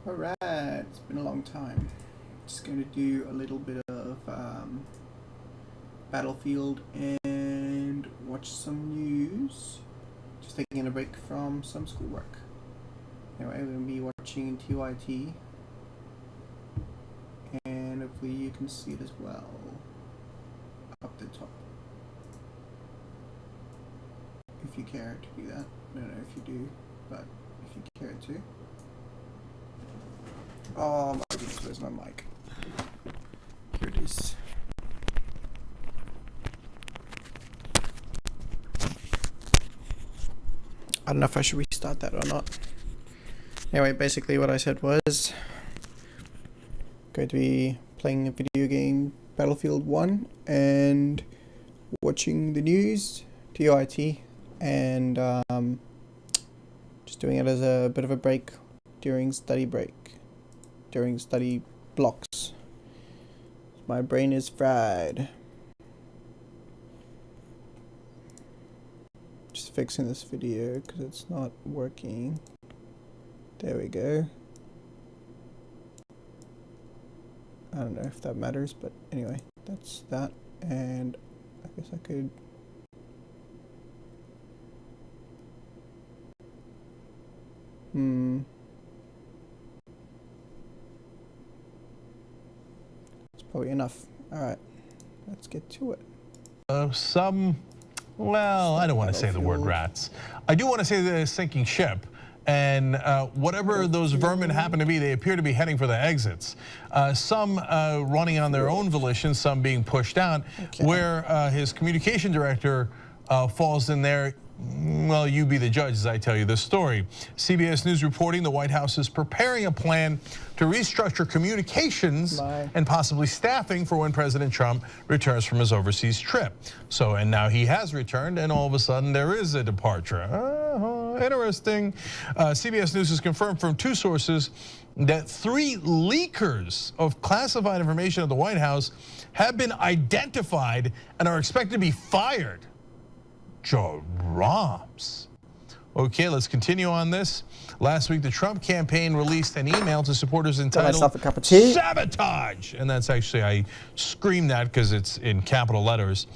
Alright, it's been a long time. Just going to do a little bit of Battlefield and watch some news. Just taking a break from some schoolwork. Anyway, we're going to be watching TYT. And hopefully you can see it as well. Up the top. If you care to do that. I don't know if you do, but if you care to. Oh my goodness, where's my mic? Here it is. I don't know if I should restart that or not. Anyway, basically what I said was going to be playing a video game, Battlefield 1, and watching the news, TYT, and just doing it as a bit of a break during study blocks. My brain is fried. Just fixing this video because it's not working. There we go. I don't know if that matters, but anyway, that's that. And I guess I could probably enough. Alright, let's get to it. Well, I don't want to say the word rats. I do want to say the sinking ship. And whatever those vermin happen to be, they appear to be heading for the exits. Some running on their own volition, some being pushed out, where his communication director falls in there. Well, you be the judge as I tell you this story. CBS News reporting the White House is preparing a plan to restructure communications and possibly staffing for when President Trump returns from his overseas trip. So, and now he has returned, and all of a sudden there is a departure. Interesting. CBS News has confirmed from two sources that 3 leakers of classified information at the White House have been identified and are expected to be fired. Drums. Okay, let's continue on this. Last week, the Trump campaign released an email to supporters entitled "Sabotage," and that's actually, I screamed that because it's in capital letters,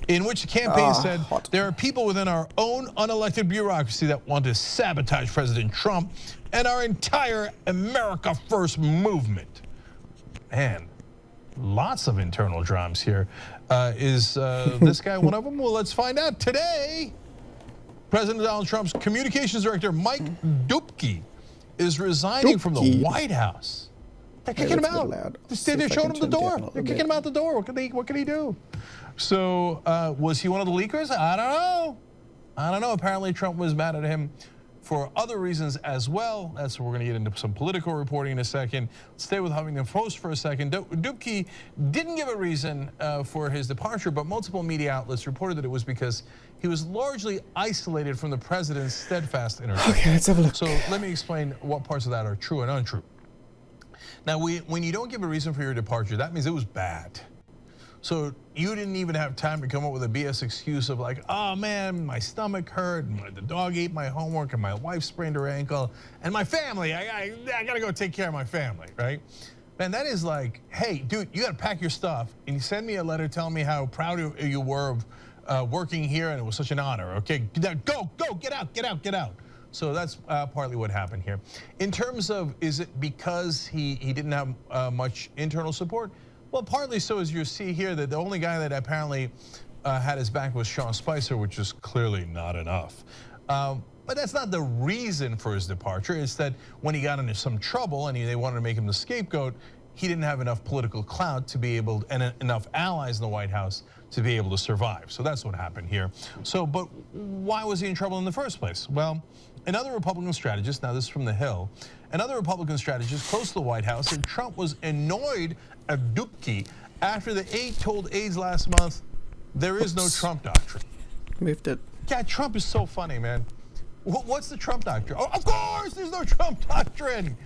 in which the campaign said there are people within our own unelected bureaucracy that want to sabotage President Trump and our entire America First movement. Man, lots of internal drums here. Is this guy one of them? Well, let's find out. Today, President Donald Trump's communications director, Mike Dupke, is resigning from the White House. They're kicking him out. They're showing him the door. They're kicking him out the door. What can he do? So, was he one of the leakers? I don't know. I don't know. Apparently, Trump was mad at him for other reasons as well. That's what we're going to get into some political reporting in a second. Let's stay with Huffington Post for a second. Dupke didn't give a reason for his departure, but multiple media outlets reported that it was because he was largely isolated from the president's steadfast intervention. Okay, let's have a look. So let me explain what parts of that are true and untrue. Now, when you don't give a reason for your departure, that means it was bad. So you didn't even have time to come up with a BS excuse of like, oh man, my stomach hurt, and the dog ate my homework, and my wife sprained her ankle, and my family, I gotta go take care of my family, right? Man, that is like, hey, dude, you gotta pack your stuff, and you send me a letter telling me how proud you were of working here, and it was such an honor, okay? Go, get out. So that's partly what happened here. In terms of, is it because he didn't have much internal support? Well, partly so, as you see here, that the only guy that apparently had his back was Sean Spicer, which is clearly not enough. But that's not the reason for his departure. It's that when he got into some trouble and they wanted to make him the scapegoat, he didn't have enough political clout to be able, and enough allies in the White House to be able to survive. So that's what happened here. So, but why was he in trouble in the first place? Well, another Republican strategist, now this is from The Hill, another Republican strategist close to the White House said Trump was annoyed at Dupke after the aide told aides last month, there is no Trump doctrine. Moved it. Yeah, Trump is so funny, man. What's the Trump doctrine? Oh, of course, there's no Trump doctrine.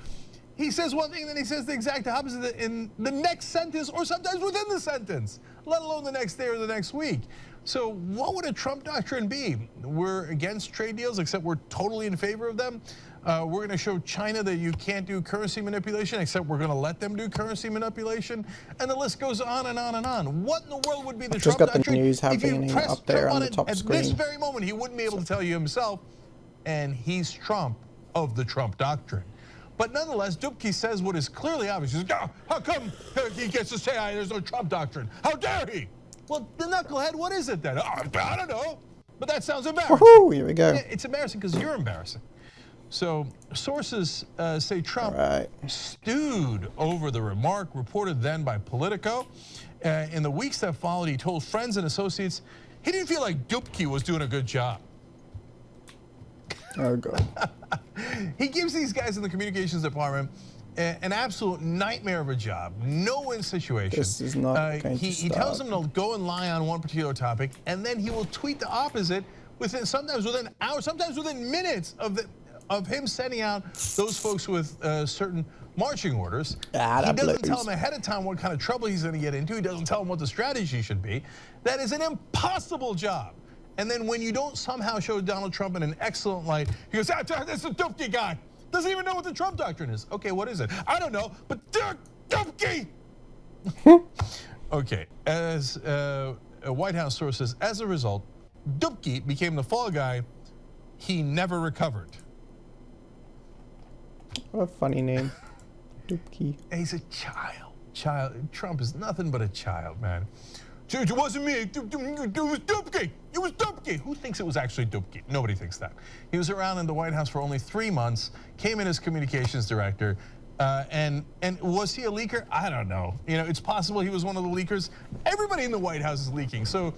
He says one thing, then he says the exact opposite in the next sentence, or sometimes within the sentence, let alone the next day or the next week. So what would a Trump doctrine be? We're against trade deals, except we're totally in favor of them. We're going to show China that you can't do currency manipulation, except we're going to let them do currency manipulation. And the list goes on and on and on. What in the world would be the Trump doctrine? Just got the news if you happening press up there Trump on on the top at screen. this very moment, he wouldn't be able to tell you himself. And he's Trump of the Trump doctrine. But nonetheless, Dubke says what is clearly obvious. He's like, how come he gets to say there's no Trump doctrine? How dare he? Well, the knucklehead, what is it then? I don't know. But that sounds embarrassing. Woohoo, here we go. It's embarrassing because you're embarrassing. So sources say Trump stewed over the remark reported then by Politico. In the weeks that followed, he told friends and associates he didn't feel like Dubke was doing a good job. Oh, God. He gives these guys in the communications department an absolute nightmare of a job, no-win situation. This is not going to He stop. tells them to go and lie on one particular topic, and then he will tweet the opposite sometimes within hours, sometimes within minutes of him sending out those folks with certain marching orders. He doesn't tell them ahead of time what kind of trouble he's going to get into. He doesn't tell them what the strategy should be. That is an impossible job. And then when you don't somehow show Donald Trump in an excellent light, he goes, this is a Dubke guy. Doesn't even know what the Trump doctrine is. Okay, what is it? I don't know, but Dubke. Okay, as a White House source says, as a result, Dubke became the fall guy. He never recovered. What a funny name. Dubke. He's a child. Trump is nothing but a child, man. It wasn't me. It was Dubke. It was Dubke. Who thinks it was actually Dubke? Nobody thinks that. He was around in the White House for only 3 months, came in as communications director, and was he a leaker? I don't know. It's possible he was one of the leakers. Everybody in the White House is leaking, so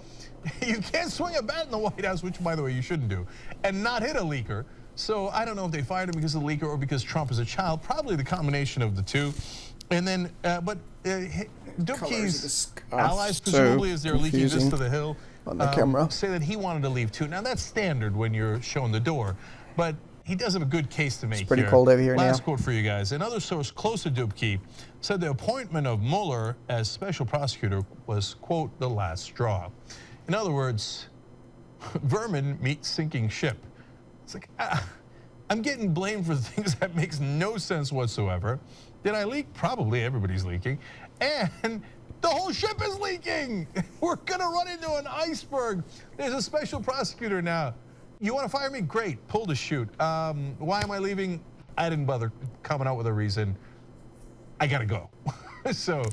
you can't swing a bat in the White House, which, by the way, you shouldn't do, and not hit a leaker. So I don't know if they fired him because of the leaker or because Trump is a child. Probably the combination of the two. And then, Dubke's allies, presumably, as they're leaking this to the Hill, on the camera, say that he wanted to leave too. Now that's standard when you're showing the door, but he does have a good case to make. It's pretty cold over here now. Last quote for you guys. Another source close to Dubke said the appointment of Mueller as special prosecutor was, quote, the last straw. In other words, vermin meet sinking ship. It's like, I'm getting blamed for things that makes no sense whatsoever. Did I leak? Probably. Everybody's leaking. And the whole ship is leaking. We're going to run into an iceberg. There's a special prosecutor now. You want to fire me? Great. Pull the chute. Why am I leaving? I didn't bother coming out with a reason. I got to go. So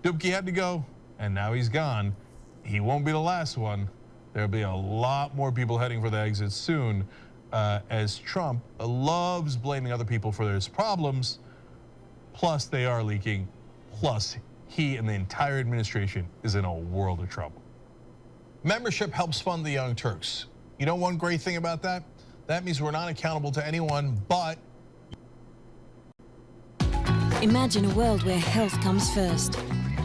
Dubke had to go, and now he's gone. He won't be the last one. There'll be a lot more people heading for the exit soon, as Trump loves blaming other people for his problems. Plus, they are leaking. Plus, he and the entire administration is in a world of trouble. Membership helps fund the Young Turks. You know one great thing about that? That means we're not accountable to anyone but. Imagine a world where health comes first.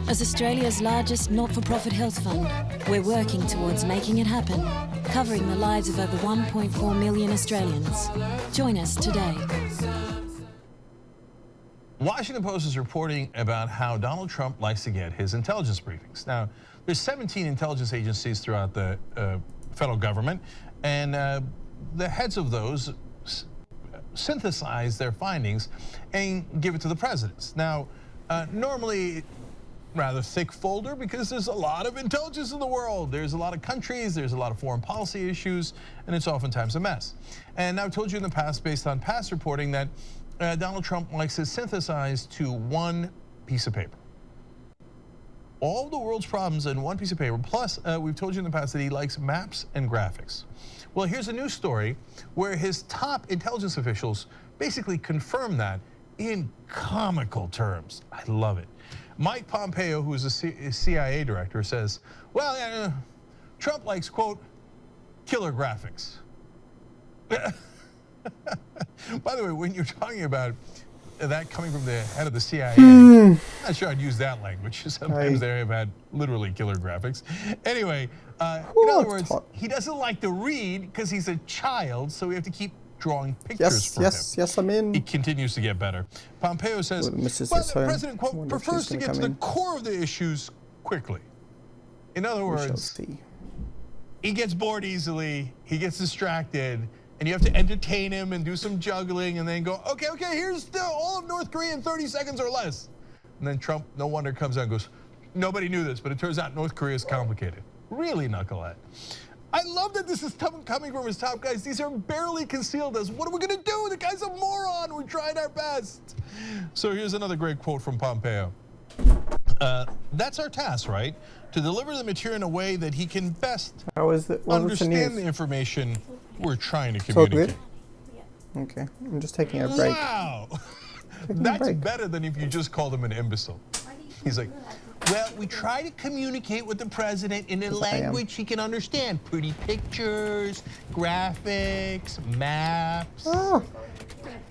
As Australia's largest not-for-profit health fund, we're working towards making it happen, covering the lives of over 1.4 million Australians. Join us today. Washington Post is reporting about how Donald Trump likes to get his intelligence briefings. Now, there's 17 intelligence agencies throughout the federal government, and the heads of those synthesize their findings and give it to the presidents. Now, normally, rather thick folder because there's a lot of intelligence in the world. There's a lot of countries, there's a lot of foreign policy issues, and it's oftentimes a mess. And I've told you in the past, based on past reporting, that Donald Trump likes to synthesize to one piece of paper. All the world's problems in one piece of paper. Plus, we've told you in the past that he likes maps and graphics. Well, here's a new story where his top intelligence officials basically confirm that in comical terms. I love it. Mike Pompeo, who is a CIA director, says, well, Trump likes, quote, killer graphics. By the way, when you're talking about that coming from the head of the CIA, I'm not sure I'd use that language. Sometimes they have had literally killer graphics. Anyway, in other words, he doesn't like to read because he's a child, so we have to keep drawing pictures for him. Yes, I'm in. He continues to get better. Pompeo says, well, the president, quote, prefers to get to the core of the issues quickly. In other words, he gets bored easily, he gets distracted, and you have to entertain him and do some juggling and then go, okay, here's all of North Korea in 30 seconds or less. And then Trump, no wonder, comes out and goes, nobody knew this, but it turns out North Korea is complicated. Really, knucklehead. I love that this is coming from his top guys. These are barely concealed as, what are we gonna do? The guy's a moron, we're trying our best. So here's another great quote from Pompeo. That's our task, right? To deliver the material in a way that he can best understand the information we're trying to communicate. Okay, I'm just taking a break. Wow, that's better than if you just called him an imbecile. He's like, well, we try to communicate with the president in a language he can understand. Pretty pictures, graphics, maps. Oh.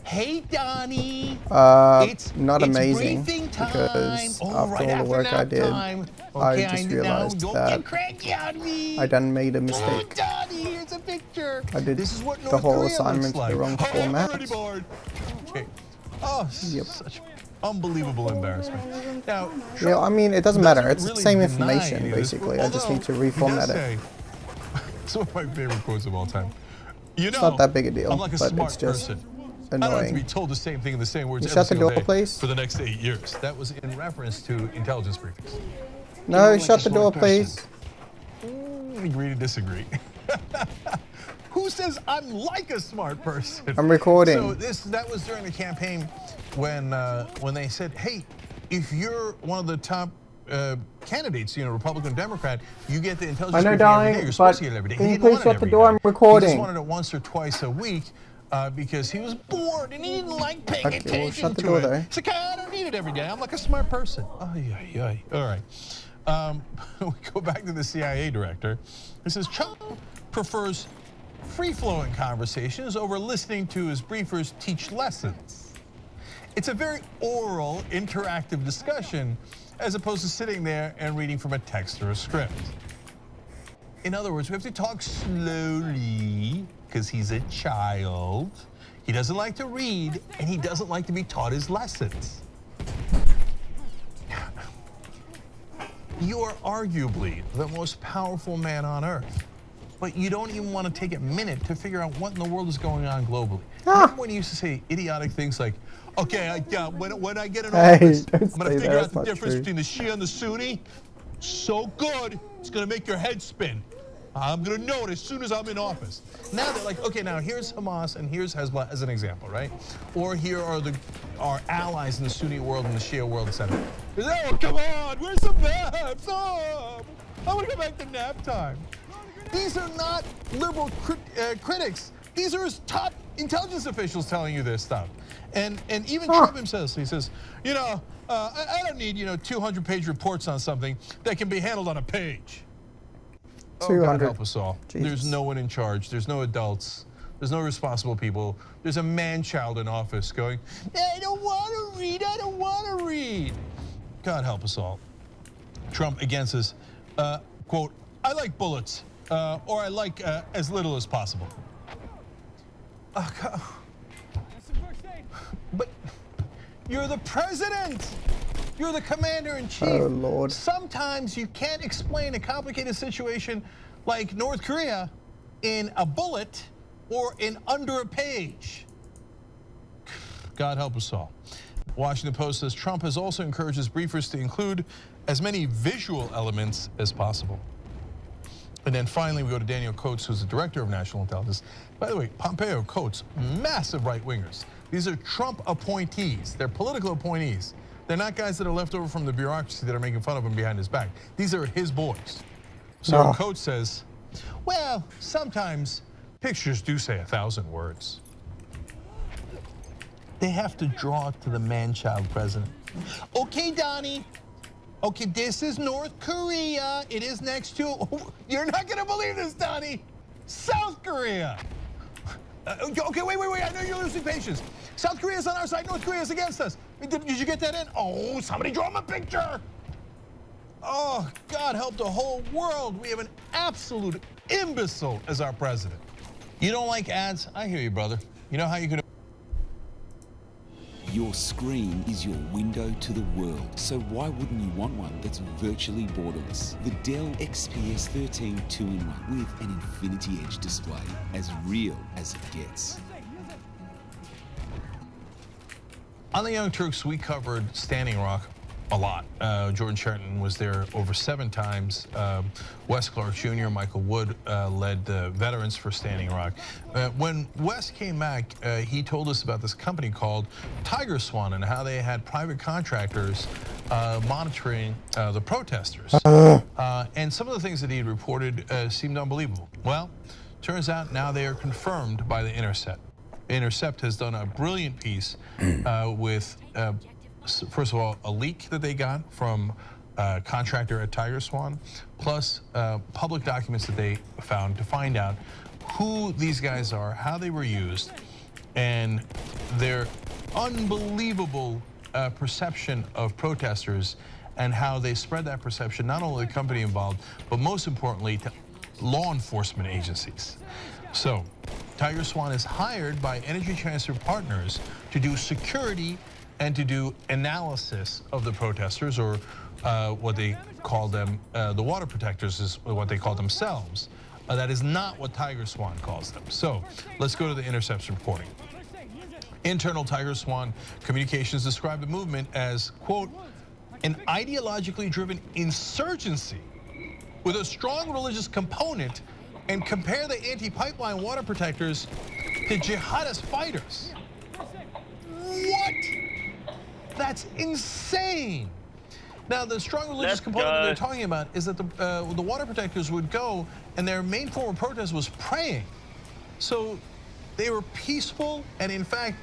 Hey, Donnie. It's amazing because after all the work I did, I just realized that I done made a mistake. Donnie, here's a picture. I did the whole assignment in the wrong format. Okay. Oh, such unbelievable embarrassment. Now, yeah, I mean, it doesn't matter. It's the same information, basically. I just need to reformat it. It's one of my favorite quotes of all time. You know, it's not that big a deal, I'm like a but smart it's just person. annoying. I don't have to be told the same thing in the same words Shut the door, day please. For the next 8 years. That was in reference to intelligence briefings. No, shut the door, please. Agree to disagree. Who says I'm like a smart person? I'm recording. So that was during the campaign when they said, hey, if you're one of the top candidates, Republican, Democrat, you get the intelligence briefing every day. You're supposed to get it every day. Can you please shut the door? I'm recording. He just wanted it once or twice a week because he was bored and he didn't like paying attention shut the to door it. there. It's like, I don't need it every day. I'm like a smart person. All right. We go back to the CIA director. He says Trump prefers free-flowing conversations over listening to his briefers teach lessons. It's a very oral, interactive discussion as opposed to sitting there and reading from a text or a script. In other words, we have to talk slowly because he's a child. He doesn't like to read and he doesn't like to be taught his lessons. You are arguably the most powerful man on earth, but you don't even want to take a minute to figure out what in the world is going on globally. Remember when he used to say idiotic things like, okay, when I get in office, I'm going to figure out the difference between the Shia and the Sunni. So good, it's going to make your head spin. I'm going to know it as soon as I'm in office. Now they're like, okay, now here's Hamas and here's Hezbollah as an example, right? Or here are our allies in the Sunni world and the Shia world, etc. Oh, come on, where's the maps? Oh, I want to go back to nap time. These are not liberal critics. These are his top intelligence officials telling you this stuff. And even Trump himself, he says, I don't need 200-page reports on something that can be handled on a page. Oh, God help us all. Jesus. There's no one in charge. There's no adults. There's no responsible people. There's a man-child in office going, I don't want to read. I don't want to read. God help us all. Trump again says, quote, I like bullets, or I like as little as possible. But you're the president. You're the commander-in-chief. Oh, Lord. Sometimes you can't explain a complicated situation like North Korea in a bullet or in under a page. God help us all. Washington Post says Trump has also encouraged his briefers to include as many visual elements as possible. And then finally, we go to Daniel Coates, who's the director of national intelligence. By the way, Pompeo, Coates, massive right-wingers. These are Trump appointees. They're political appointees. They're not guys that are left over from the bureaucracy that are making fun of him behind his back. These are his boys. So Coates says, well, sometimes pictures do say 1,000 words. They have to draw to the man-child president. Okay, Donnie. Okay, this is North Korea. It is next to, you're not gonna believe this, Donnie. South Korea. Okay, wait, I know you're losing patience. South Korea's on our side, North Korea's against us. Did you get that in? Oh, somebody draw him a picture. Oh, God help the whole world. We have an absolute imbecile as our president. You don't like ads? I hear you, brother. You know how you could Your screen is your window to the world, so why wouldn't you want one that's virtually borderless? The Dell XPS 13 2-in-1 with an Infinity Edge display, as real as it gets. On the Young Turks, we covered Standing Rock a lot. Jordan Sheraton was there over 7 times. Wes Clark Jr., Michael Wood led the veterans for Standing Rock. When Wes came back, he told us about this company called Tiger Swan and how they had private contractors monitoring the protesters. And some of the things that he had reported seemed unbelievable. Well, turns out now they are confirmed by The Intercept. Intercept has done a brilliant piece with first of all, a leak that they got from a contractor at Tiger Swan, plus public documents that they found to find out who these guys are, how they were used, and their unbelievable perception of protesters and how they spread that perception, not only the company involved, but most importantly to law enforcement agencies. So Tiger Swan is hired by Energy Transfer Partners to do security and to do analysis of the protesters, or what they call them, the water protectors is what they call themselves. That is not what Tiger Swan calls them. So let's go to the Intercept's reporting. Internal Tiger Swan communications described the movement as, quote, an ideologically driven insurgency with a strong religious component, and compare the anti-pipeline water protectors to jihadist fighters. What? That's insane. Now, the strong religious component that they're talking about is that the water protectors would go, and their main form of protest was praying. So they were peaceful, and in fact,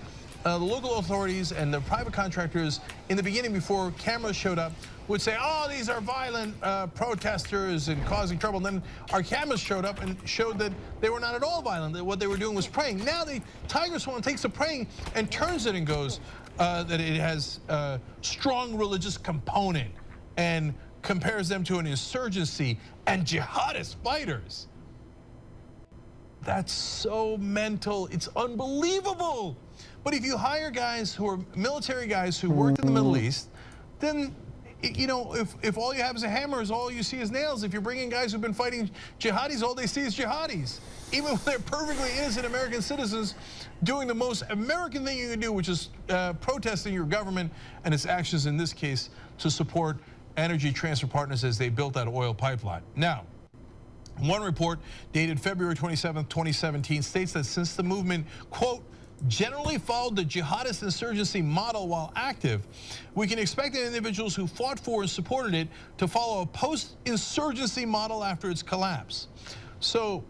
the local authorities and the private contractors, in the beginning, before cameras showed up, would say, oh, these are violent protesters and causing trouble. And then our cameras showed up and showed that they were not at all violent, that what they were doing was praying. Now Tiger Swan takes the praying and turns it and goes that it has a strong religious component and compares them to an insurgency and jihadist fighters. That's so mental, it's unbelievable. But if you hire guys who are military guys who worked in the Middle East, then, you know, if all you have is a hammer, all you see is nails. If you're bringing guys who've been fighting jihadis, all they see is jihadis. Even when they're perfectly innocent American citizens doing the most American thing you can do, which is protesting your government and its actions, in this case, to support Energy Transfer Partners as they built that oil pipeline. Now, one report dated February 27th, 2017 states that since the movement, quote, generally followed the jihadist insurgency model while active, we can expect the individuals who fought for and supported it to follow a post-insurgency model after its collapse. So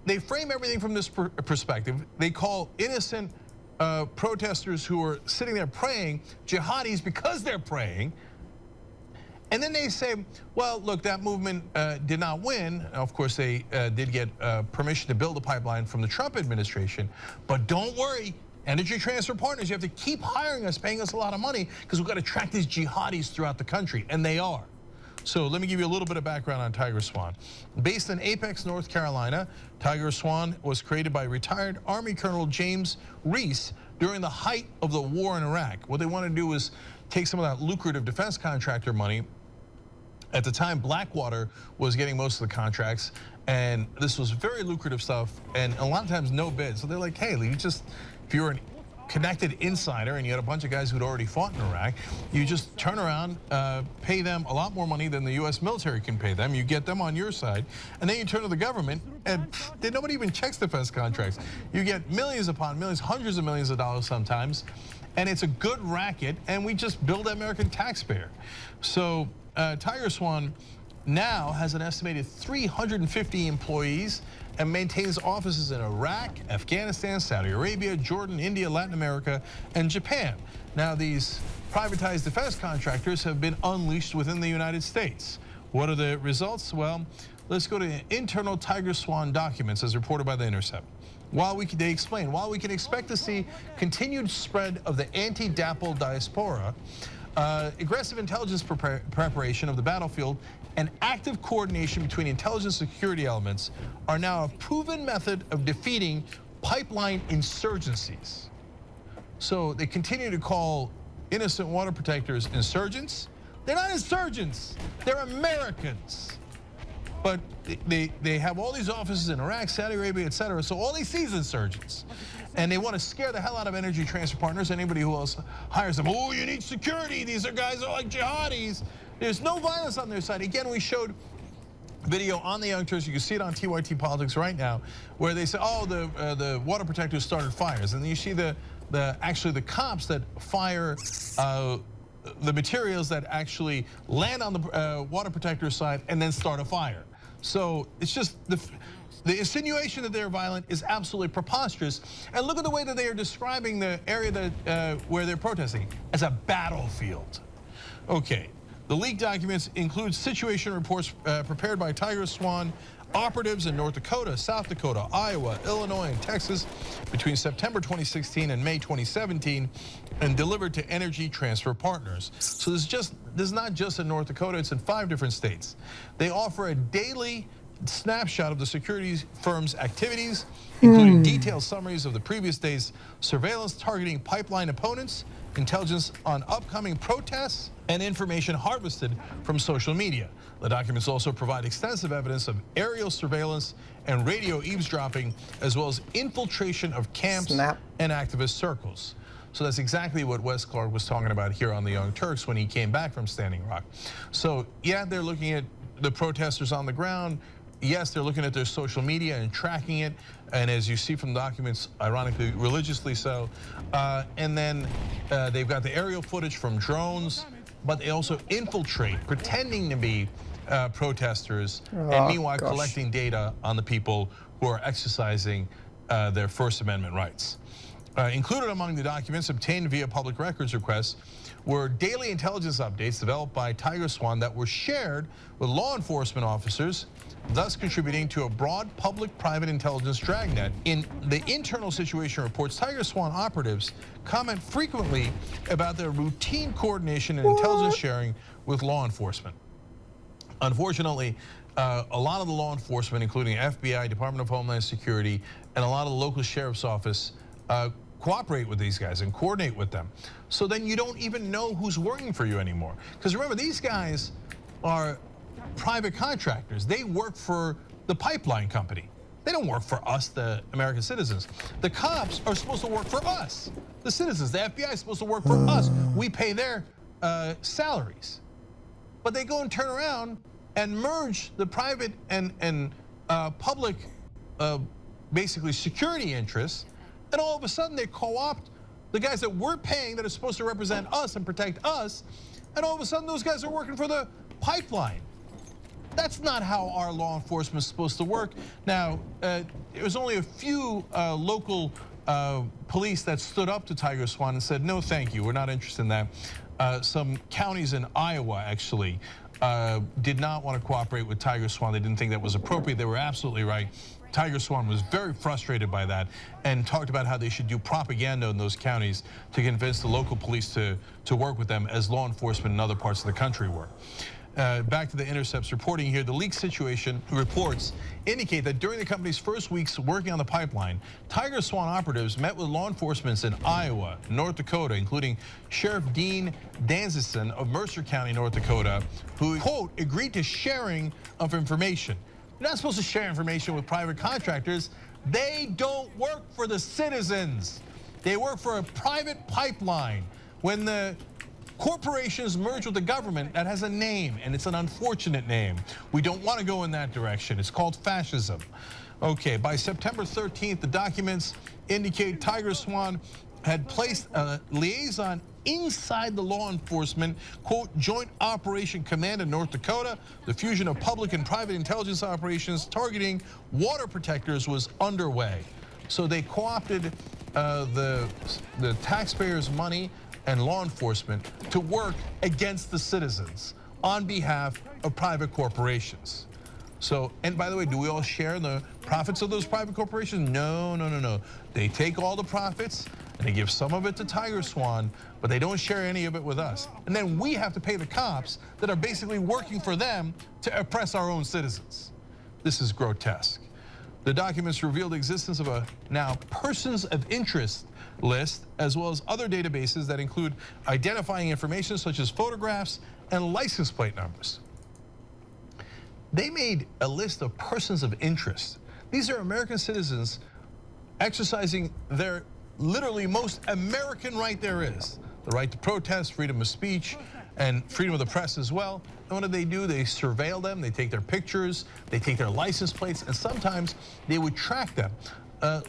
they frame everything from this perspective. They call innocent protesters who are sitting there praying jihadis because they're praying. And then they say, well, look, that movement did not win. Of course, they did get permission to build a pipeline from the Trump administration. But don't worry, Energy Transfer Partners, you have to keep hiring us, paying us a lot of money, because we've got to track these jihadis throughout the country, and they are. So let me give you a little bit of background on Tiger Swan. Based in Apex, North Carolina, Tiger Swan was created by retired Army Colonel James Reese during the height of the war in Iraq. What they want to do is take some of that lucrative defense contractor money. At the time, Blackwater was getting most of the contracts, and this was very lucrative stuff, and a lot of times no bid. So they're like, hey, if you're a connected insider and you had a bunch of guys who'd already fought in Iraq, you just turn around, pay them a lot more money than the US military can pay them. You get them on your side, and then you turn to the government, and nobody even checks defense contracts. You get millions upon millions, hundreds of millions of dollars sometimes, and it's a good racket, and we just bill the American taxpayer. So Tiger Swan now has an estimated 350 employees and maintains offices in Iraq, Afghanistan, Saudi Arabia, Jordan, India, Latin America, and Japan. Now, these privatized defense contractors have been unleashed within the United States. What are the results? Well, let's go to internal Tiger Swan documents as reported by The Intercept. They explain, while we can expect to see continued spread of the anti-DAPL diaspora, aggressive intelligence preparation of the battlefield and active coordination between intelligence and security elements are now a proven method of defeating pipeline insurgencies. So they continue to call innocent water protectors insurgents. They're not insurgents, they're Americans. But they have all these offices in Iraq, Saudi Arabia, etc. So all they see is insurgents. And they want to scare the hell out of energy transfer partners, anybody who else hires them. Oh, you need security, these are guys are like jihadis. There's no violence on their side. Again, we showed video on the Young Turks, you can see it on TYT Politics right now, where they say, oh, the water protectors started fires. And then you see actually the cops that fire the materials that actually land on the water protector side and then start a fire. So it's just the insinuation that they're violent is absolutely preposterous. And look at the way that they are describing the area that where they're protesting as a battlefield. Okay, the leaked documents include situation reports prepared by Tiger Swan operatives in North Dakota, South Dakota, Iowa, Illinois, and Texas between September 2016 and May 2017, and delivered to Energy Transfer Partners. So this is not just in North Dakota, it's in 5 different states. They offer a daily snapshot of the securities firm's activities, including detailed summaries of the previous day's surveillance targeting pipeline opponents, intelligence on upcoming protests, and information harvested from social media. The documents also provide extensive evidence of aerial surveillance and radio eavesdropping, as well as infiltration of camps and activist circles. So that's exactly what Wes Clark was talking about here on the Young Turks when he came back from Standing Rock. So yeah, they're looking at the protesters on the ground. Yes, they're looking at their social media and tracking it. And as you see from the documents, ironically, religiously so. And then they've got the aerial footage from drones, but they also infiltrate, pretending to be protesters, and meanwhile collecting data on the people who are exercising their First Amendment rights. Included among the documents obtained via public records requests were daily intelligence updates developed by Tiger Swan that were shared with law enforcement officers, thus contributing to a broad public-private intelligence dragnet. In the internal situation reports, Tiger Swan operatives comment frequently about their routine coordination and intelligence sharing with law enforcement. Unfortunately, a lot of the law enforcement, including FBI, Department of Homeland Security, and a lot of the local sheriff's office cooperate with these guys and coordinate with them. So then you don't even know who's working for you anymore. Because remember, these guys are private contractors. They work for the pipeline company. They don't work for us, the American citizens. The cops are supposed to work for us, the citizens. The FBI is supposed to work for us. We pay their salaries. But they go and turn around and merge the private and public, basically security interests. And all of a sudden they co-opt the guys that we're paying that are supposed to represent us and protect us. And all of a sudden those guys are working for the pipeline. That's not how our law enforcement is supposed to work. Now, there was only a few local police that stood up to Tiger Swan and said, no, thank you, we're not interested in that. Some counties in Iowa actually did not want to cooperate with Tiger Swan. They didn't think that was appropriate. They were absolutely right. Tiger Swan was very frustrated by that and talked about how they should do propaganda in those counties to convince the local police to work with them as law enforcement in other parts of the country were. Back to the Intercept's reporting here, the leaked situation reports indicate that during the company's first weeks working on the pipeline, Tiger Swan operatives met with law enforcement in Iowa, North Dakota, including Sheriff Dean Danzison of Mercer County, North Dakota, who, quote, agreed to sharing of information. You're not supposed to share information with private contractors. They don't work for the citizens. They work for a private pipeline. When the corporations merge with the government, that has a name, and it's an unfortunate name. We don't want to go in that direction. It's called fascism. Okay, by September 13th, the documents indicate Tiger Swan had placed a liaison inside the law enforcement, quote, Joint Operation Command in North Dakota. The fusion of public and private intelligence operations targeting water protectors was underway. So they co-opted the taxpayers' money and law enforcement to work against the citizens on behalf of private corporations. So, and by the way, do we all share in the profits of those private corporations? No, no, no, no. They take all the profits and they give some of it to Tiger Swan, but they don't share any of it with us. And then we have to pay the cops that are basically working for them to oppress our own citizens. This is grotesque. The documents reveal the existence of a now persons of interest list, as well as other databases that include identifying information such as photographs and license plate numbers. They made a list of persons of interest. These are American citizens exercising their literally most American right there is. The right to protest, freedom of speech, and freedom of the press as well. And what do? They surveil them, they take their pictures, they take their license plates, and sometimes they would track them.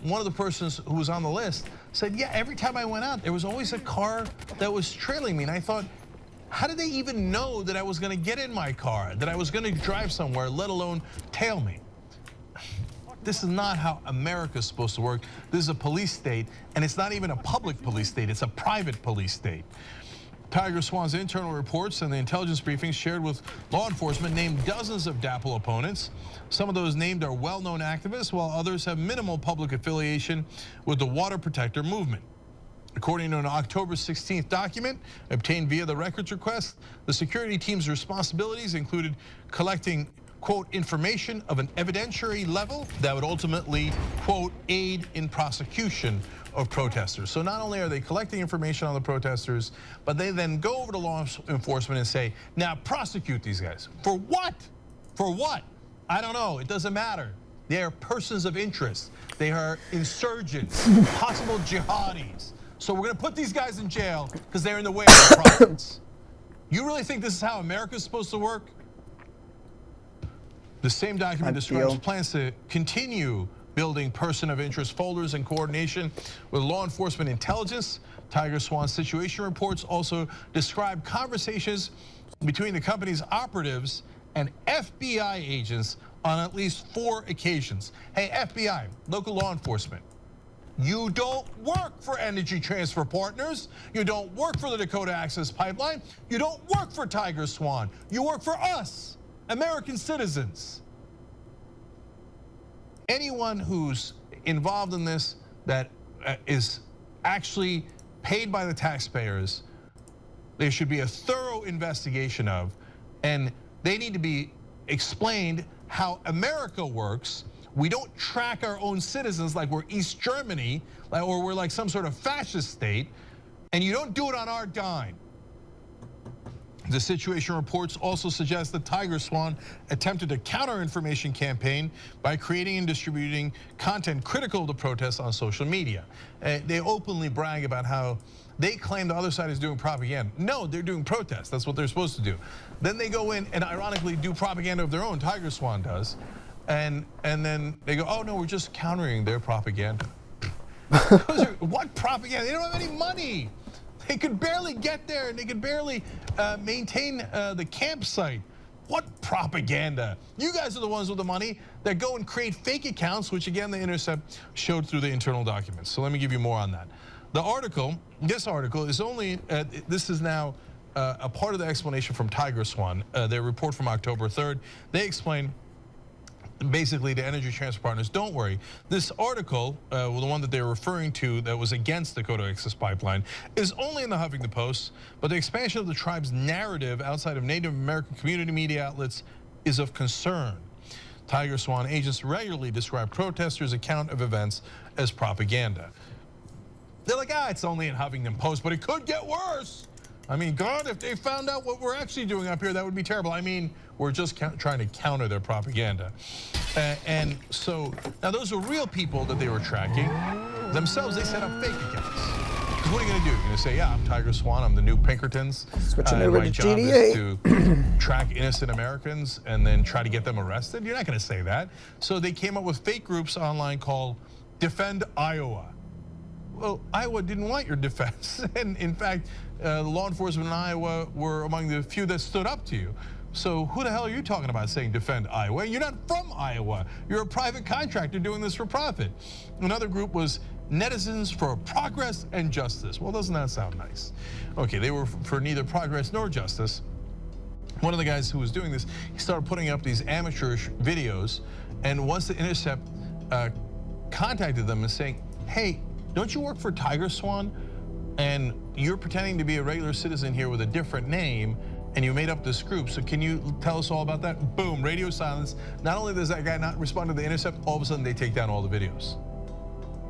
One of the persons who was on the list said, yeah, every time I went out, there was always a car that was trailing me. And I thought, how did they even know that I was gonna get in my car, that I was gonna drive somewhere, let alone tail me? This is not how America's supposed to work. This is a police state, and it's not even a public police state, it's a private police state. Tiger Swan's internal reports and the intelligence briefings shared with law enforcement named dozens of DAPL opponents. Some of those named are well-known activists, while others have minimal public affiliation with the water protector movement. According to an October 16th document obtained via the records request, the security team's responsibilities included collecting, quote, information of an evidentiary level that would ultimately, quote, aid in prosecution of protesters. So not only are they collecting information on the protesters, but they then go over to law enforcement and say, now prosecute these guys. For what? For what? I don't know, it doesn't matter. They are persons of interest. They are insurgents, possible jihadis. So we're gonna put these guys in jail because they're in the way of the profits. You really think this is how America's supposed to work? The same document describes plans to continue building person of interest folders in coordination with law enforcement intelligence. Tiger Swan's situation reports also describe conversations between the company's operatives and FBI agents on at least 4 occasions. Hey, FBI, local law enforcement, you don't work for Energy Transfer Partners. You don't work for the Dakota Access Pipeline. You don't work for Tiger Swan. You work for us, American citizens. Anyone who's involved in this that is actually paid by the taxpayers, there should be a thorough investigation of, and they need to be explained how America works. We don't track our own citizens like we're East Germany, or we're like some sort of fascist state, and you don't do it on our dime. The situation reports also suggest that Tiger Swan attempted a counter-information campaign by creating and distributing content critical of the protests on social media. They openly brag about how they claim the other side is doing propaganda. No, they're doing protests. That's what they're supposed to do. Then they go in and ironically do propaganda of their own. Tiger Swan does. And then they go, oh no, we're just countering their propaganda. What propaganda? They don't have any money. They could barely get there and they could barely maintain the campsite. What propaganda? You guys are the ones with the money that go and create fake accounts, which again, The Intercept showed through the internal documents. So let me give you more on that. The article, this article is only, this is now a part of the explanation from Tiger Swan, their report from October 3rd. They explain basically to Energy Transfer Partners, don't worry. This article, the one that they're referring to that was against the Dakota Access Pipeline, is only in the Huffington Post, but the expansion of the tribe's narrative outside of Native American community media outlets is of concern. Tiger Swan agents regularly describe protesters' account of events as propaganda. They're like, it's only in Huffington Post, but it could get worse. I mean, God, if they found out what we're actually doing up here, that would be terrible. I mean, we're just trying to counter their propaganda. And so, now those are real people that they were tracking. Themselves, they set up fake accounts. Because what are you gonna do? You're gonna say, yeah, I'm Tiger Swan, I'm the new Pinkertons. Switching over my to job GTA. is to track innocent Americans and then try to get them arrested. You're not gonna say that. So they came up with fake groups online called Defend Iowa. Well, Iowa didn't want your defense. And in fact, the law enforcement in Iowa were among the few that stood up to you. So who the hell are you talking about saying defend Iowa? You're not from Iowa. You're a private contractor doing this for profit. Another group was Netizens for Progress and Justice. Well, doesn't that sound nice? Okay, they were for neither progress nor justice. One of the guys who was doing this, he started putting up these amateurish videos, and once The Intercept contacted them and saying, hey, don't you work for Tiger Swan? And you're pretending to be a regular citizen here with a different name, and you made up this group, so can you tell us all about that? Boom, radio silence. Not only does that guy not respond to The Intercept, all of a sudden they take down all the videos.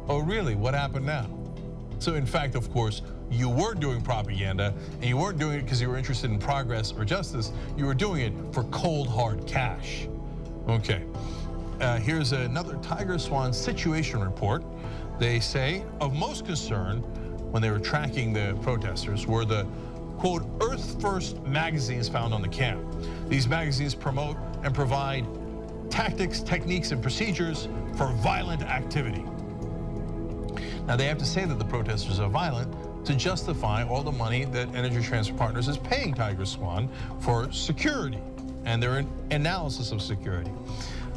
Oh really, what happened now? So in fact, of course, you were doing propaganda, and you weren't doing it because you were interested in progress or justice. You were doing it for cold, hard cash. Okay, here's another Tiger Swan situation report. They say of most concern when they were tracking the protesters were the, quote, Earth First magazines found on the camp. These magazines promote and provide tactics, techniques, and procedures for violent activity. Now, they have to say that the protesters are violent to justify all the money that Energy Transfer Partners is paying Tiger Swan for security and their analysis of security.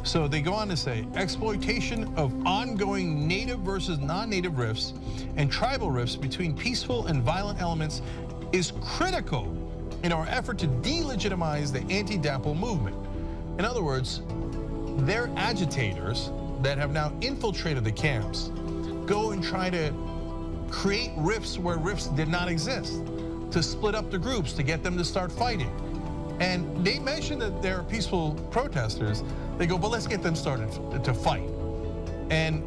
So they go on to say, exploitation of ongoing native versus non-native rifts and tribal rifts between peaceful and violent elements is critical in our effort to delegitimize the anti-DAPL movement. In other words, their agitators that have now infiltrated the camps go and try to create rifts where rifts did not exist, to split up the groups, to get them to start fighting. And they mention that there are peaceful protesters. They go, but let's get them started to fight. And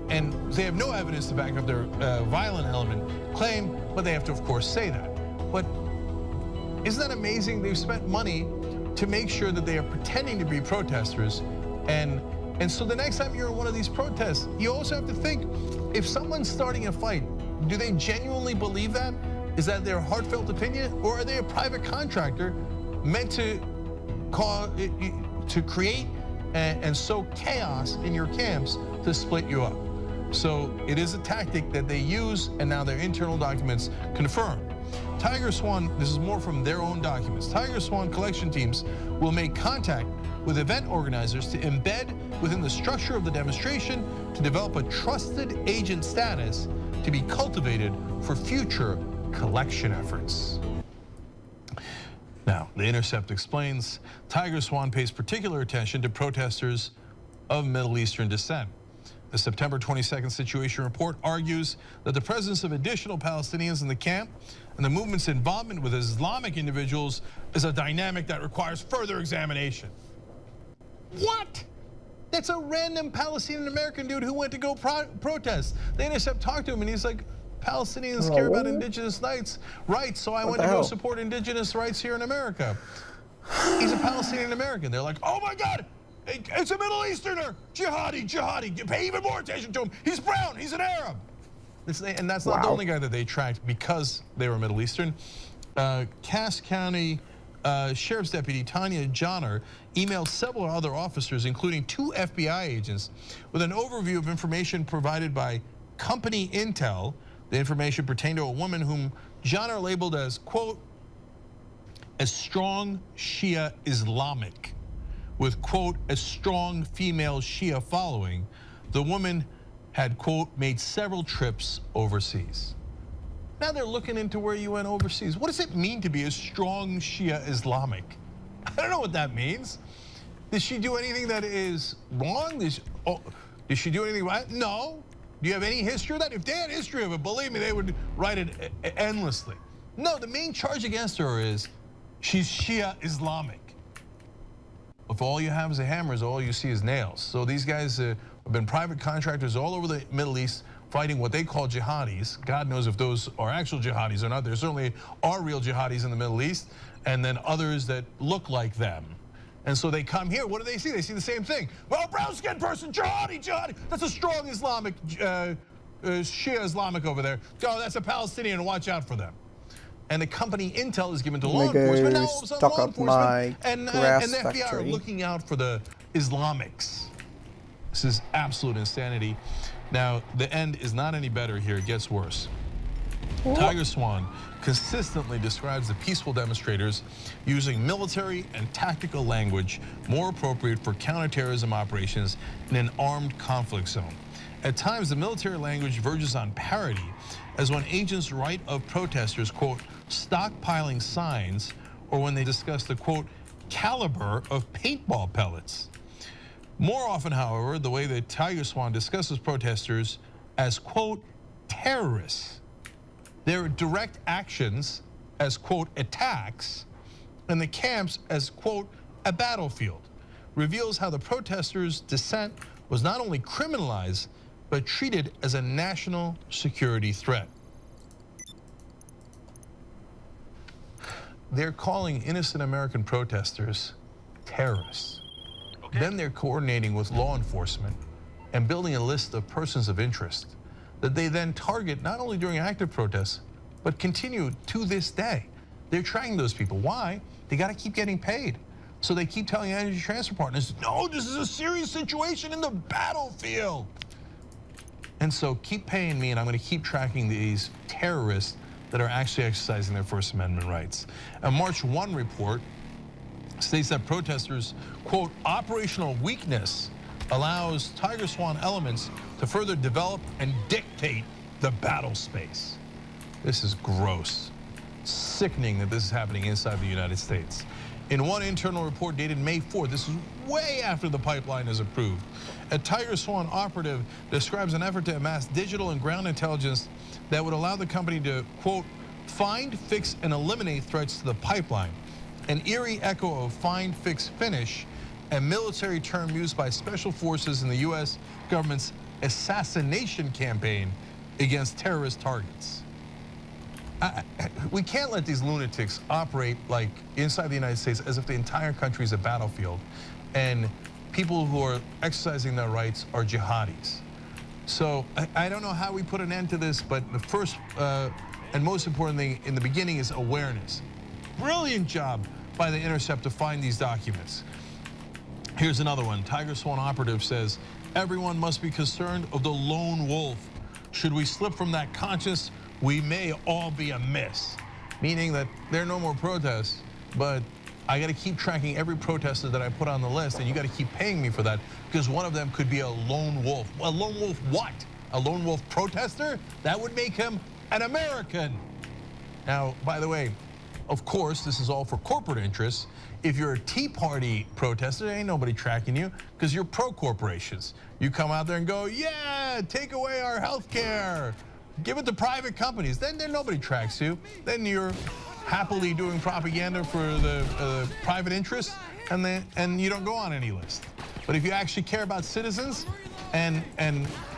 they have no evidence to back up their violent element claim, but they have to, of course, say that. But isn't that amazing? They've spent money to make sure that they are pretending to be protesters. And so the next time you're in one of these protests, you also have to think, if someone's starting a fight, do they genuinely believe that? Is that their heartfelt opinion? Or are they a private contractor meant to create and sow chaos in your camps to split you up? So it is a tactic that they use, and now their internal documents confirm. Tiger Swan, this is more from their own documents. Tiger Swan collection teams will make contact with event organizers to embed within the structure of the demonstration to develop a trusted agent status to be cultivated for future collection efforts. Now, The Intercept explains Tiger Swan pays particular attention to protesters of Middle Eastern descent. The September 22nd situation report argues that the presence of additional Palestinians in the camp and the movement's involvement with Islamic individuals is a dynamic that requires further examination. What? That's a random Palestinian American dude who went to go protest. The Intercept talked to him and he's like, Palestinians care about indigenous rights, so I went to go support indigenous rights here in America. He's a Palestinian American. They're like, oh my God, it's a Middle Easterner, jihadi. Pay even more attention to him. He's brown, he's an Arab. And that's not the only guy that they tracked because they were Middle Eastern. Cass County Sheriff's Deputy Tanya Johnner emailed several other officers, including 2 FBI agents, with an overview of information provided by company intel. The information pertained to a woman whom Johnner labeled as, quote, a strong Shia Islamic, with, quote, a strong female Shia following. The woman had, quote, made several trips overseas. Now they're looking into where you went overseas. What does it mean to be a strong Shia Islamic? I don't know what that means. Did she do anything that is wrong? Did she do anything right? No. Do you have any history of that? If they had history of it, believe me, they would write it endlessly. No, the main charge against her is she's Shia Islamic. If all you have is a hammer, all you see is nails. So these guys have been private contractors all over the Middle East fighting what they call jihadis. God knows if those are actual jihadis or not. There certainly are real jihadis in the Middle East, and then others that look like them. And so they come here, what do they see? They see the same thing. Well, brown-skinned person, jihadi. That's a strong Islamic, Shia Islamic over there. Oh, that's a Palestinian, watch out for them. And the company intel is given to law enforcement. Now all of a sudden law enforcement and the FBI are looking out for the Islamics. This is absolute insanity. Now, the end is not any better here, it gets worse. Tiger Swan consistently describes the peaceful demonstrators using military and tactical language more appropriate for counterterrorism operations in an armed conflict zone. At times, the military language verges on parody, as when agents write of protesters, quote, stockpiling signs, or when they discuss the, quote, caliber of paintball pellets. More often, however, the way that Tiger Swan discusses protesters as, quote, terrorists. Their direct actions as, quote, attacks, and the camps as, quote, a battlefield, reveals how the protesters' dissent was not only criminalized, but treated as a national security threat. they're calling innocent American protesters terrorists. Okay. Then they're coordinating with law enforcement and building a list of persons of interest that they then target not only during active protests, but continue to this day. They're tracking those people. Why? They got to keep getting paid. So they keep telling energy transfer partners, no, this is a serious situation in the battlefield. And so keep paying me, and I'm going to keep tracking these terrorists that are actually exercising their First Amendment rights. A March 1 report states that protesters, quote, operational weakness allows Tiger Swan elements to further develop and dictate the battle space. This is gross. Sickening that this is happening inside the United States. In one internal report dated May 4th, this is way after the pipeline is approved, a Tiger Swan operative describes an effort to amass digital and ground intelligence that would allow the company to, quote, find, fix, and eliminate threats to the pipeline. An eerie echo of find, fix, finish, a military term used by special forces in the U.S. government's assassination campaign against terrorist targets. We can't let these lunatics operate like inside the United States as if the entire country is a battlefield and people who are exercising their rights are jihadis. So I don't know how we put an end to this, but the first and most important thing in the beginning is awareness. Brilliant job by the Intercept to find these documents. Here's another one. Tiger Swan operative says, everyone must be concerned of the lone wolf. Should we slip from that conscience, we may all be amiss. Meaning that there are no more protests, but I got to keep tracking every protester that I put on the list, and you got to keep paying me for that, because one of them could be a lone wolf. A lone wolf what? A lone wolf protester? That would make him an American. Now, by the way, of course, this is all for corporate interests. If you're a Tea Party protester, there ain't nobody tracking you, because you're pro-corporations. You come out there and go, yeah, take away our health care. Give it to private companies. Then nobody tracks you. Then you're happily doing propaganda for the private interests, and you don't go on any list. But if you actually care about citizens and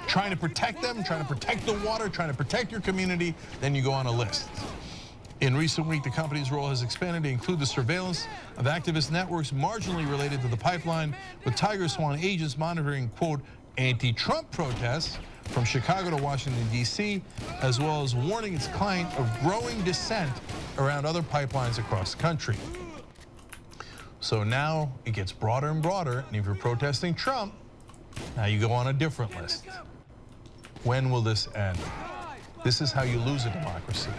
trying to protect them, trying to protect the water, trying to protect your community, then you go on a list. In recent week, the company's role has expanded to include the surveillance of activist networks marginally related to the pipeline, with Tiger Swan agents monitoring, quote, anti-Trump protests from Chicago to Washington, D.C., as well as warning its client of growing dissent around other pipelines across the country. So now it gets broader and broader, and if you're protesting Trump, now you go on a different list. When will this end? This is how you lose a democracy.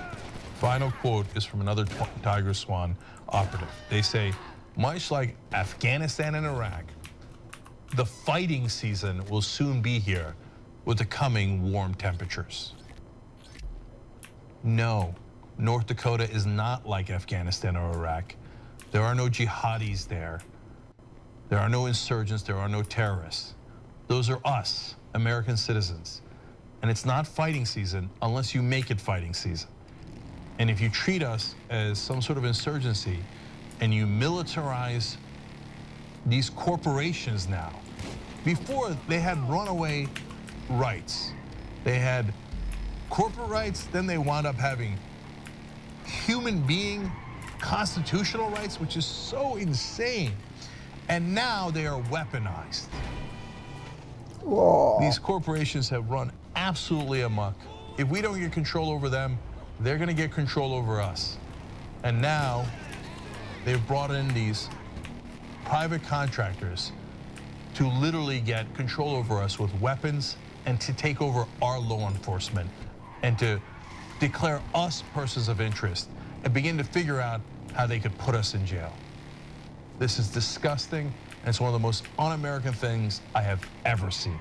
Final quote is from another Tiger Swan operative. They say, much like Afghanistan and Iraq, the fighting season will soon be here with the coming warm temperatures. No, North Dakota is not like Afghanistan or Iraq. There are no jihadis there. There are no insurgents, there are no terrorists. Those are us, American citizens. And it's not fighting season unless you make it fighting season. And if you treat us as some sort of insurgency and you militarize these corporations now, before they had runaway rights, they had corporate rights, then they wound up having human being constitutional rights, which is so insane. And now they are weaponized. Whoa. These corporations have run absolutely amok. If we don't get control over them, they're going to get control over us. And now they've brought in these private contractors to literally get control over us with weapons and to take over our law enforcement and to declare us persons of interest and begin to figure out how they could put us in jail. This is disgusting, and it's one of the most un-American things I have ever seen.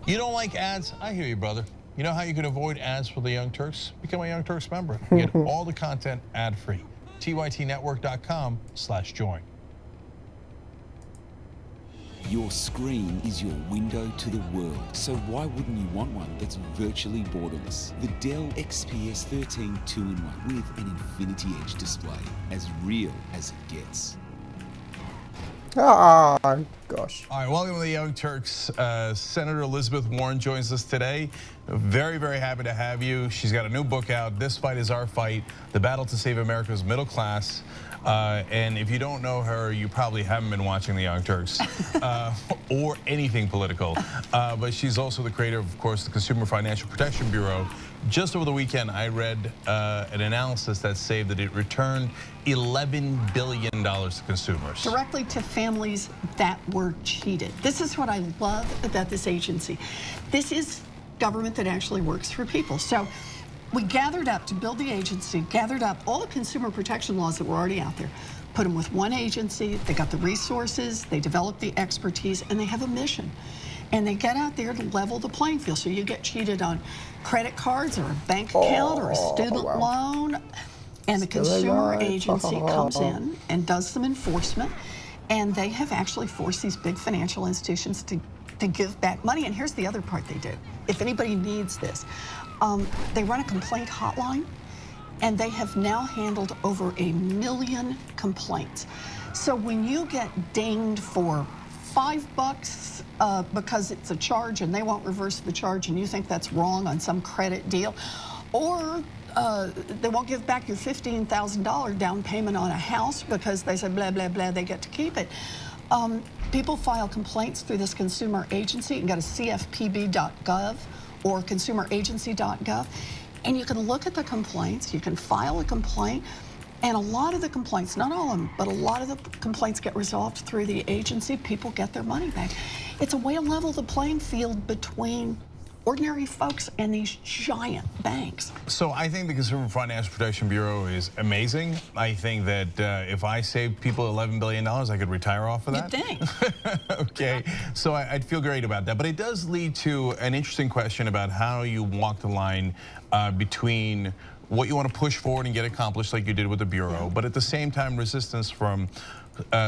You don't like ads? I hear you, brother. You know how you can avoid ads for the Young Turks? Become a Young Turks member. You get all the content ad-free. tytnetwork.com/join. Your screen is your window to the world, so why wouldn't you want one that's virtually borderless? The Dell XPS 13 2-in-1 with an Infinity Edge display, as real as it gets. Ah, gosh. All right, welcome to the Young Turks. Senator Elizabeth Warren joins us today. Very, very happy to have you. She's got a new book out, This Fight is Our Fight, The Battle to Save America's Middle Class. And if you don't know her, you probably haven't been watching the Young Turks or anything political. But she's also the creator of course, the Consumer Financial Protection Bureau. Just over the weekend, I read an analysis that said that it returned $11 billion to consumers. Directly to families that were cheated. This is what I love about this agency. This is government that actually works for people. So we gathered up to build the agency, gathered up all the consumer protection laws that were already out there, put them with one agency, they got the resources, they developed the expertise, and they have a mission. And they get out there to level the playing field. So you get cheated on credit cards or a bank account or a student loan, and the consumer agency comes in and does some enforcement, and they have actually forced these big financial institutions to give back money. And here's the other part they do. If anybody needs this, they run a complaint hotline, and they have now handled over 1 million complaints. So when you get dinged for $5 because it's a charge and they won't reverse the charge and you think that's wrong on some credit deal, or they won't give back your $15,000 down payment on a house because they said blah, blah, blah, they get to keep it. People file complaints through this consumer agency. You can go to cfpb.gov or consumeragency.gov, and you can look at the complaints, you can file a complaint, and a lot of the complaints, not all of them, but a lot of the complaints get resolved through the agency. People get their money back. It's a way to level the playing field between ordinary folks and these giant banks. So I think the Consumer Financial Protection Bureau is amazing. I think that if I saved people $11 billion, I could retire off of that. You'd think. Okay, so I'd feel great about that. But it does lead to an interesting question about how you walk the line between what you want to push forward and get accomplished like you did with the Bureau, but at the same time resistance from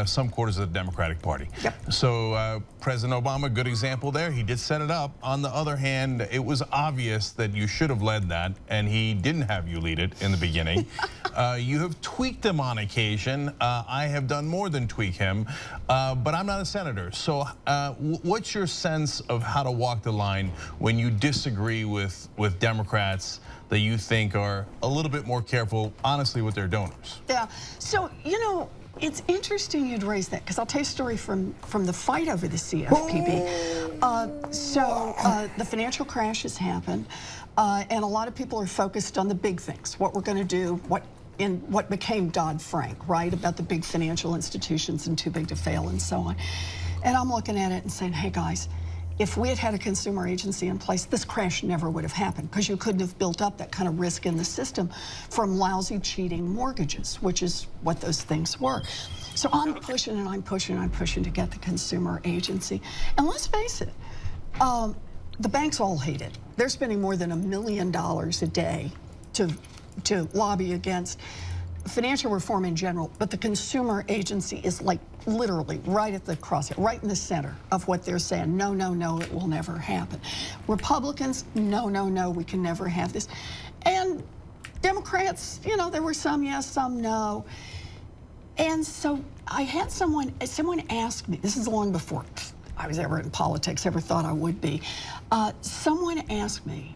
some quarters of the Democratic Party. Yep. So President Obama, good example there. He did set it up. On the other hand, it was obvious that you should have led that, and he didn't have you lead it in the beginning. You have tweaked him on occasion. I have done more than tweak him, but I'm not a senator. So what's your sense of how to walk the line when you disagree with Democrats that you think are a little bit more careful, honestly, with their donors? Yeah, so, you know, it's interesting you'd raise that, because I'll tell you a story from the fight over the CFPB. The financial crash has happened, and a lot of people are focused on the big things, what we're going to do, what became Dodd-Frank, right, about the big financial institutions and too big to fail and so on. And I'm looking at it and saying, hey guys, if we had had a consumer agency in place, this crash never would have happened, because you couldn't have built up that kind of risk in the system from lousy, cheating mortgages, which is what those things were. So I'm pushing and I'm pushing and I'm pushing to get the consumer agency. And let's face it, the banks all hate it. They're spending more than $1 million a day to lobby against financial reform in general, but the consumer agency is like literally right at the crosshair, right in the center of what they're saying. No, no, no, it will never happen. Republicans, no, no, no, we can never have this. And Democrats, you know, there were some yes, some no. And so I had someone ask me, this is long before I was ever in politics, ever thought I would be. Someone asked me,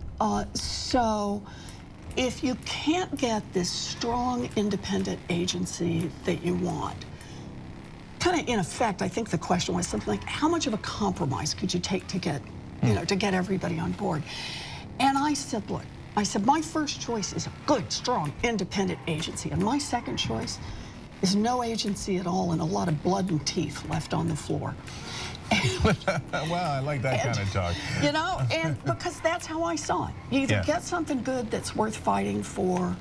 so if you can't get this strong, independent agency that you want, kind of in effect, I think the question was something like, how much of a compromise could you take to get, you know, to get everybody on board? And I said, look, I said, my first choice is a good, strong, independent agency. And my second choice is no agency at all and a lot of blood and teeth left on the floor. Wow, I like that kind of talk. You know, and because that's how I saw it. You either get something good that's worth fighting for,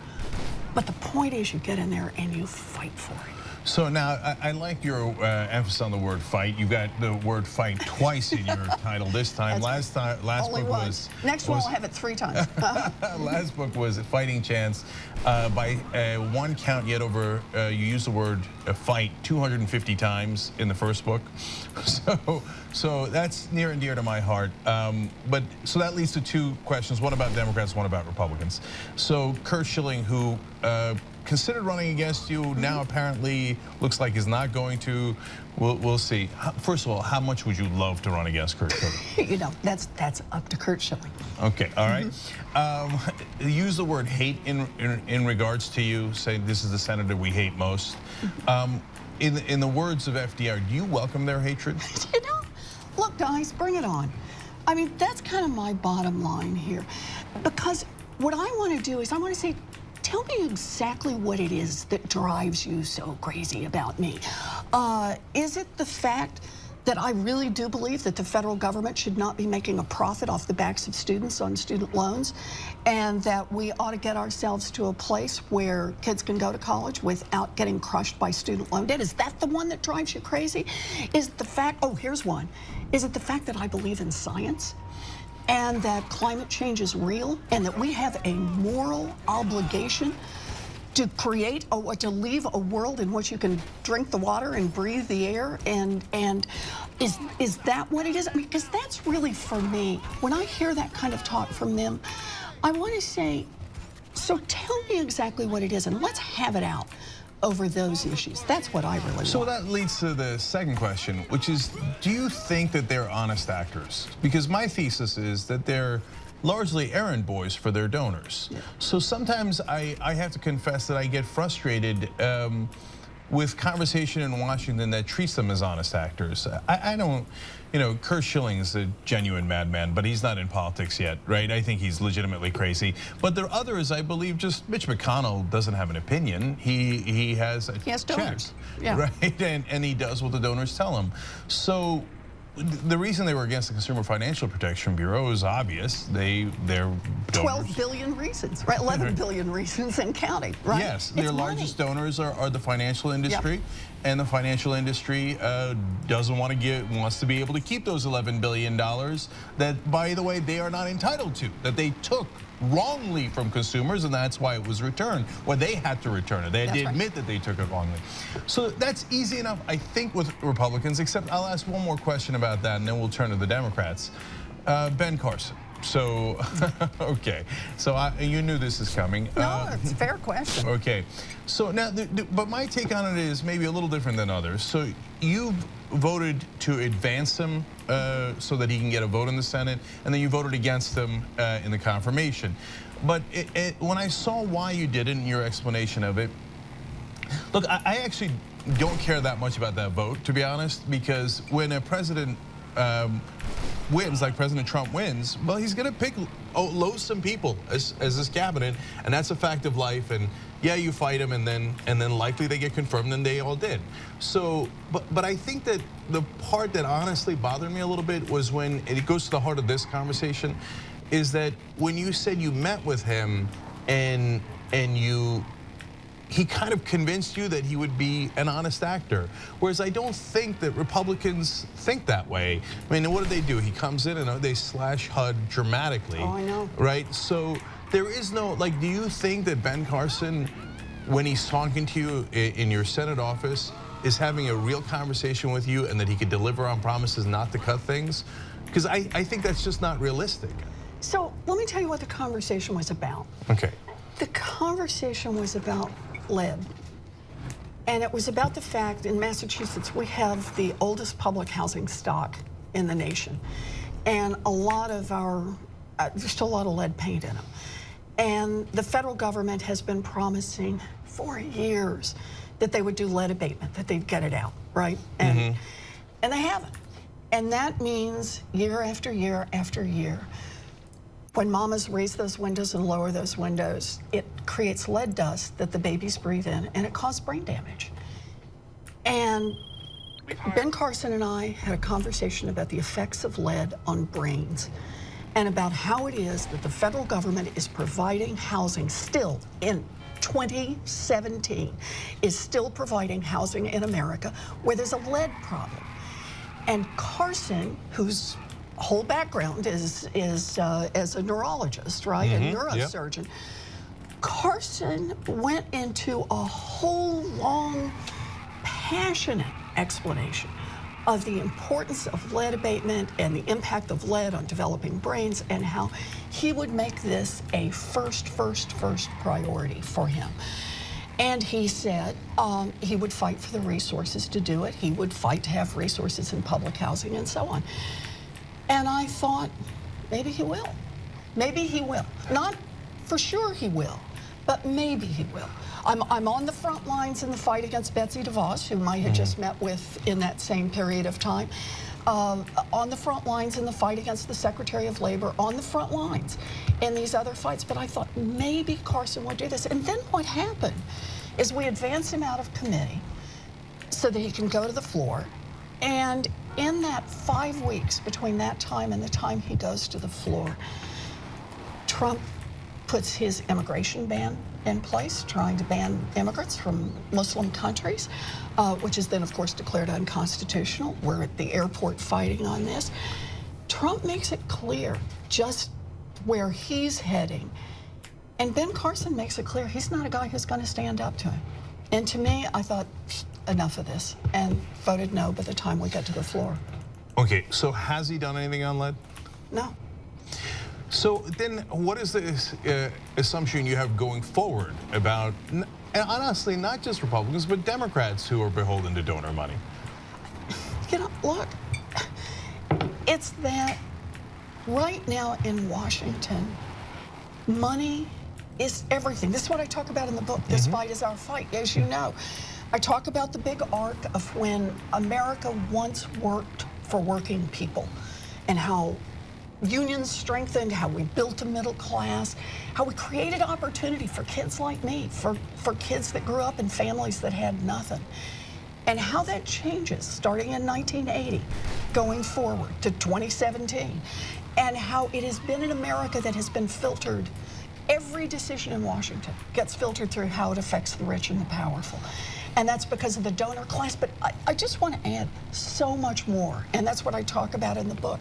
but the point is you get in there and you fight for it. So now, I like your emphasis on the word fight. You got the word fight twice in your title this time. Last book was... Next one, I'll have it 3 times. Last book was Fighting Chance. By one count, yet over, you used the word fight 250 times in the first book. So that's near and dear to my heart. So that leads to 2 questions, one about Democrats, one about Republicans. So Kurt Schilling, who considered running against you. Now apparently looks like he's not going to. We'll see. First of all, how much would you love to run against Kurt Schilling? You know, that's up to Kurt Schilling. Okay, all right. Use the word hate in regards to you, saying this is the senator we hate most. In the words of FDR, do you welcome their hatred? You know, look, guys, bring it on. I mean, that's kind of my bottom line here. Because what I want to do is I want to say, tell me exactly what it is that drives you so crazy about me. Is it the fact that I really do believe that the federal government should not be making a profit off the backs of students on student loans, and that we ought to get ourselves to a place where kids can go to college without getting crushed by student loan debt? Is that the one that drives you crazy? Is it the fact, oh, here's one. Is it the fact that I believe in science and that climate change is real and that we have a moral obligation to create or to leave a world in which you can drink the water and breathe the air, and is that what it is? I mean, because that's really, for me, when I hear that kind of talk from them, I want to say, so tell me exactly what it is and let's have it out over those issues. That's what I really want. So that leads to the second question, which is, do you think that they're honest actors? Because my thesis is that they're largely errand boys for their donors. Yeah. So sometimes I have to confess that I get frustrated with conversation in Washington that treats them as honest actors. I don't, you know, Kurt Schilling's a genuine madman, but he's not in politics yet, right? I think he's legitimately crazy. But there are others, I believe, just Mitch McConnell doesn't have an opinion. He has donors. Yeah. Right? And he does what the donors tell him. So the reason they were against the Consumer Financial Protection Bureau is obvious. They're 12 billion reasons, right? 11 billion reasons and counting, right? Yes, their largest donors are the financial industry, yep. And the financial industry wants to be able to keep those $11 billion that, by the way, they are not entitled to, that they took wrongly from consumers, and that's why it was returned, or they had to return it. They had to admit that they took it wrongly. So that's easy enough, I think, with Republicans, except I'll ask one more question about that, and then we'll turn to the Democrats. Ben Carson. So, okay. So you knew this is coming. No, it's a fair question. Okay. So now, but my take on it is maybe a little different than others. So you voted to advance him so that he can get a vote in the Senate, and then you voted against him in the confirmation. But when I saw why you did it and your explanation of it, look, I actually don't care that much about that vote, to be honest, because when a president wins, like President Trump wins, well, he's going to pick loathsome people as his cabinet, and that's a fact of life. And yeah, you fight them, and then likely they get confirmed, and they all did. So, but I think that the part that honestly bothered me a little bit was when it goes to the heart of this conversation, is that when you said you met with him and he kind of convinced you that he would be an honest actor. Whereas I don't think that Republicans think that way. I mean, what do? He comes in and they slash HUD dramatically. Oh, I know. Right? So there is no, like, do you think that Ben Carson, when he's talking to you in your Senate office, is having a real conversation with you and that he could deliver on promises not to cut things? Because I think that's just not realistic. So let me tell you what the conversation was about. Okay. The conversation was about lead. And it was about the fact in Massachusetts we have the oldest public housing stock in the nation. And a lot of there's still a lot of lead paint in them. And the federal government has been promising for years that they would do lead abatement, that they'd get it out, right? And they haven't. And that means year after year after year, when mamas raise those windows and lower those windows, it creates lead dust that the babies breathe in, and it causes brain damage. And Ben Carson and I had a conversation about the effects of lead on brains and about how it is that the federal government is providing housing still in 2017, is still providing housing in America where there's a lead problem. And Carson, whose whole background is as a neurologist, right, a neurosurgeon. Yep. Carson went into a whole long, passionate explanation of the importance of lead abatement and the impact of lead on developing brains, and how he would make this a first priority for him. And he said he would fight for the resources to do it. He would fight to have resources in public housing and so on. And I thought, maybe he will. Maybe he will. Not for sure he will, but maybe he will. I'm on the front lines in the fight against Betsy DeVos, whom I had just met with in that same period of time. On the front lines in the fight against the Secretary of Labor, on the front lines in these other fights. But I thought maybe Carson would do this. And then what happened is we advanced him out of committee so that he can go to the floor. And in that 5 weeks between that time and the time he goes to the floor, Trump puts his immigration ban in place, trying to ban immigrants from Muslim countries, which is then, of course, declared unconstitutional. We're at the airport fighting on this. Trump makes it clear just where he's heading. And Ben Carson makes it clear he's not a guy who's going to stand up to him. And to me, I thought, enough of this, and voted no by the time we get to the floor. Okay, so has he done anything on lead? No. So then what is the assumption you have going forward about, and honestly, not just Republicans, but Democrats who are beholden to donor money? You know, look, it's that right now in Washington, money is everything. This is what I talk about in the book, This Fight is Our Fight, as you know. I talk about the big arc of when America once worked for working people and how unions strengthened, how we built a middle class, how we created opportunity for kids like me, for kids that grew up in families that had nothing. And how that changes starting in 1980, going forward to 2017. And how it has been in America that has been filtered. Every decision in Washington gets filtered through how it affects the rich and the powerful. And that's because of the donor class. But I just want to add so much more. And that's what I talk about in the book.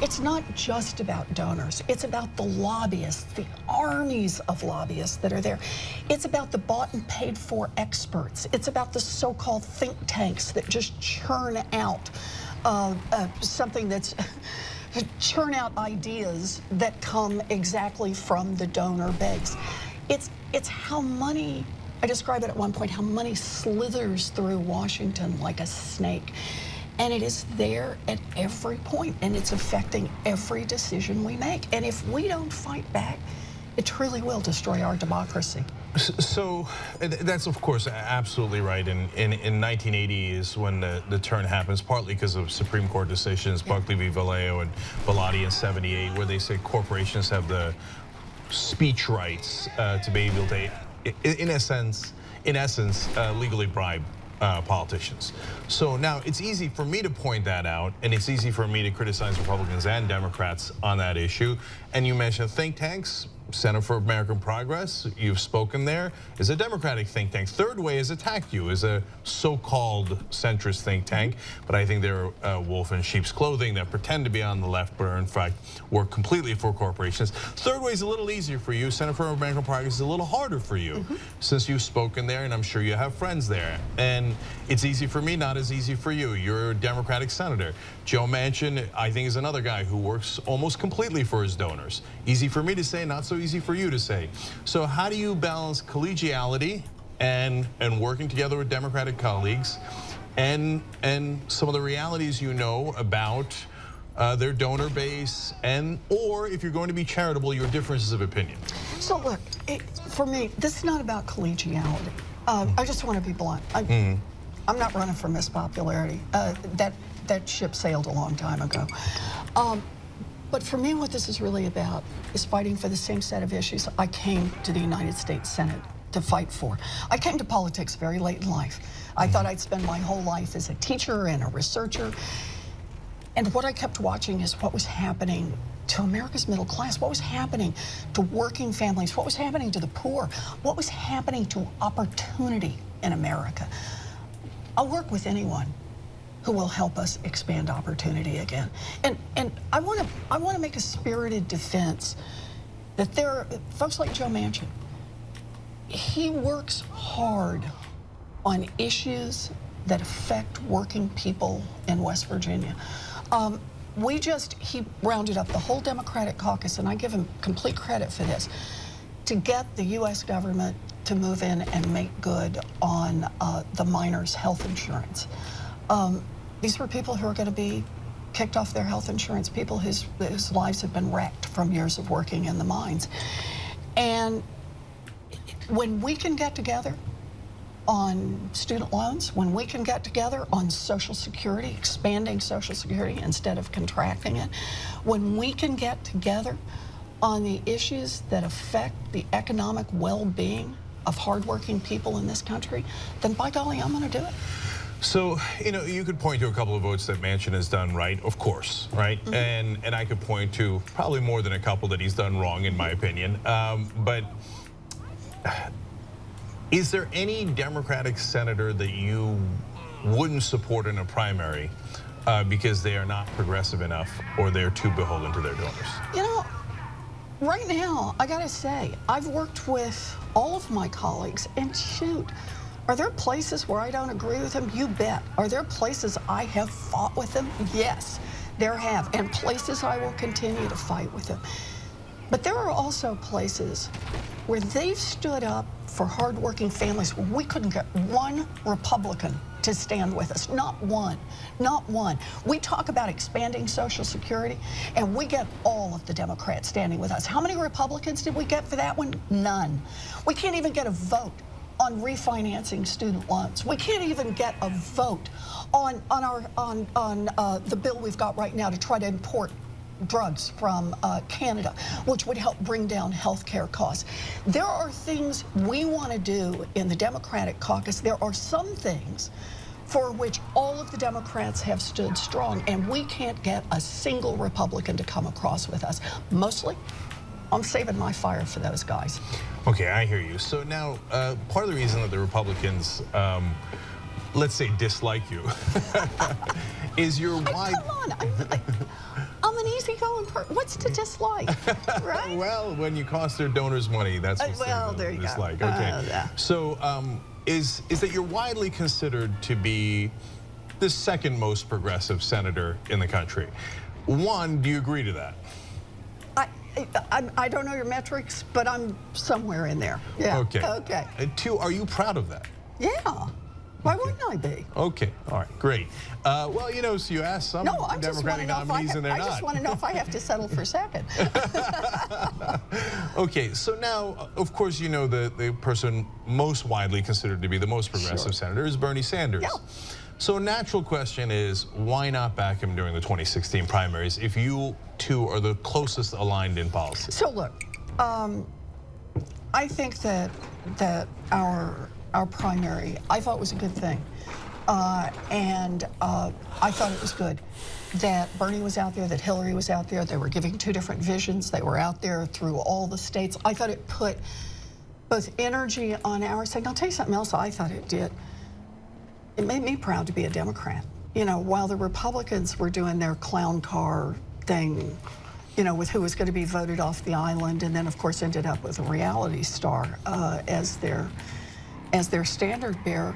It's not just about donors. It's about the lobbyists, the armies of lobbyists that are there. It's about the bought and paid for experts. It's about the so-called think tanks that just churn out something that's churn out ideas that come exactly from the donor base. It's how money, I describe it at one point, how money slithers through Washington like a snake. And it is there at every point, and it's affecting every decision we make. And if we don't fight back, it truly will destroy our democracy. So that's, of course, absolutely right. And in 1980 is when the turn happens, partly because of Supreme Court decisions, Buckley v. Vallejo and Bellotti in 78, where they say corporations have the speech rights to be able to, in essence, legally bribe politicians. So now it's easy for me to point that out, and it's easy for me to criticize Republicans and Democrats on that issue. And you mentioned think tanks. Center for American Progress, you've spoken there, is a Democratic think tank. Third Way has attacked you as a so-called centrist think tank, but I think they're wolf in sheep's clothing that pretend to be on the left, but are in fact work completely for corporations. Third Way is a little easier for you. Center for American Progress is a little harder for you, since you've spoken there, and I'm sure you have friends there. And it's easy for me, not as easy for you. You're a Democratic senator. Joe Manchin, I think, is another guy who works almost completely for his donors. Easy for me to say, not so easy for you to say. So how do you balance collegiality and working together with Democratic colleagues and some of the realities you know about their donor base, and or if you're going to be charitable, your differences of opinion? So look, for me, this is not about collegiality. I just want to be blunt. I'm not running for Miss Popularity. That ship sailed a long time ago. But for me, what this is really about is fighting for the same set of issues I came to the United States Senate to fight for. I came to politics very late in life. I thought I'd spend my whole life as a teacher and a researcher. And what I kept watching is what was happening to America's middle class, what was happening to working families, what was happening to the poor, what was happening to opportunity in America. I'll work with anyone who will help us expand opportunity again. And I want to make a spirited defense that there are folks like Joe Manchin. He works hard on issues that affect working people in West Virginia. He rounded up the whole Democratic caucus, and I give him complete credit for this, to get the U.S. government to move in and make good on the miners' health insurance. These were people who are going to be kicked off their health insurance, people whose lives have been wrecked from years of working in the mines. And when we can get together on student loans, when we can get together on Social Security, expanding Social Security instead of contracting it, when we can get together on the issues that affect the economic well-being of hardworking people in this country, then by golly, I'm going to do it. So, you know, you could point to a couple of votes that Manchin has done right, of course, right? Mm-hmm. And I could point to probably more than a couple that he's done wrong, in my opinion. But is there any Democratic senator that you wouldn't support in a primary because they are not progressive enough or they're too beholden to their donors? You know, right now, I gotta say, I've worked with all of my colleagues, and shoot, are there places where I don't agree with them? You bet. Are there places I have fought with them? Yes, there have, and places I will continue to fight with them. But there are also places where they've stood up for hardworking families where we couldn't get one Republican to stand with us. Not one, not one. We talk about expanding Social Security, and we get all of the Democrats standing with us. How many Republicans did we get for that one? None. We can't even get a vote on refinancing student loans. We can't even get a vote on the bill we've got right now to try to import drugs from Canada, which would help bring down health care costs. There are things we want to do in the Democratic caucus. There are some things for which all of the Democrats have stood strong, and we can't get a single Republican to come across with us. Mostly, I'm saving my fire for those guys. Okay, I hear you. So now, part of the reason that the Republicans, let's say, dislike you, is your wide... Come on, I'm an easygoing person. What's to dislike, right? Well, when you cost their donors money, that's what well, there you dislike. go. Okay. Yeah. So, is that you're widely considered to be the second most progressive senator in the country? One, do you agree to that? I don't know your metrics, but I'm somewhere in there. Yeah. Okay. Okay. Two, are you proud of that? Yeah. Why wouldn't I be? Okay. All right. Great. Well, you know, so you asked some Democratic nominees, and they're not. I just want to know if I have to settle for second. Okay. So now, of course, you know the person most widely considered to be the most progressive senator is Bernie Sanders. Yeah. So a natural question is, why not back him during the 2016 primaries if you two are the closest aligned in policy? So look, I think that our primary, I thought was a good thing. And I thought it was good that Bernie was out there, that Hillary was out there. They were giving two different visions. They were out there through all the states. I thought it put both energy on our side. I'll tell you something else I thought it did. It made me proud to be a Democrat. You know, while the Republicans were doing their clown car thing, you know, with who was going to be voted off the island, and then, of course, ended up with a reality star as their standard bearer.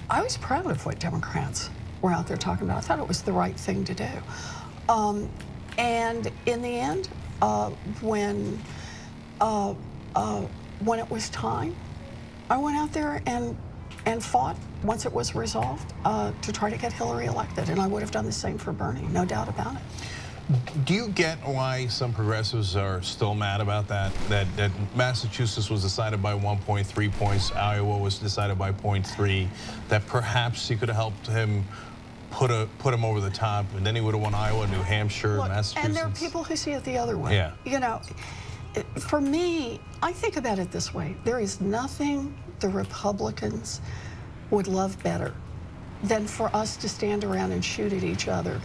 I was proud of what Democrats were out there talking about. I thought it was the right thing to do. And in the end, when it was time, I went out there and fought, once it was resolved, to try to get Hillary elected. And I would have done the same for Bernie, no doubt about it. Do you get why some progressives are still mad about that? That Massachusetts was decided by 1.3 points, Iowa was decided by 0.3, that perhaps he could have helped him put him over the top, and then he would have won Iowa, New Hampshire, Look, Massachusetts. And there are people who see it the other way. Yeah. You know, for me, I think about it this way. There is nothing the Republicans would love better than for us to stand around and shoot at each other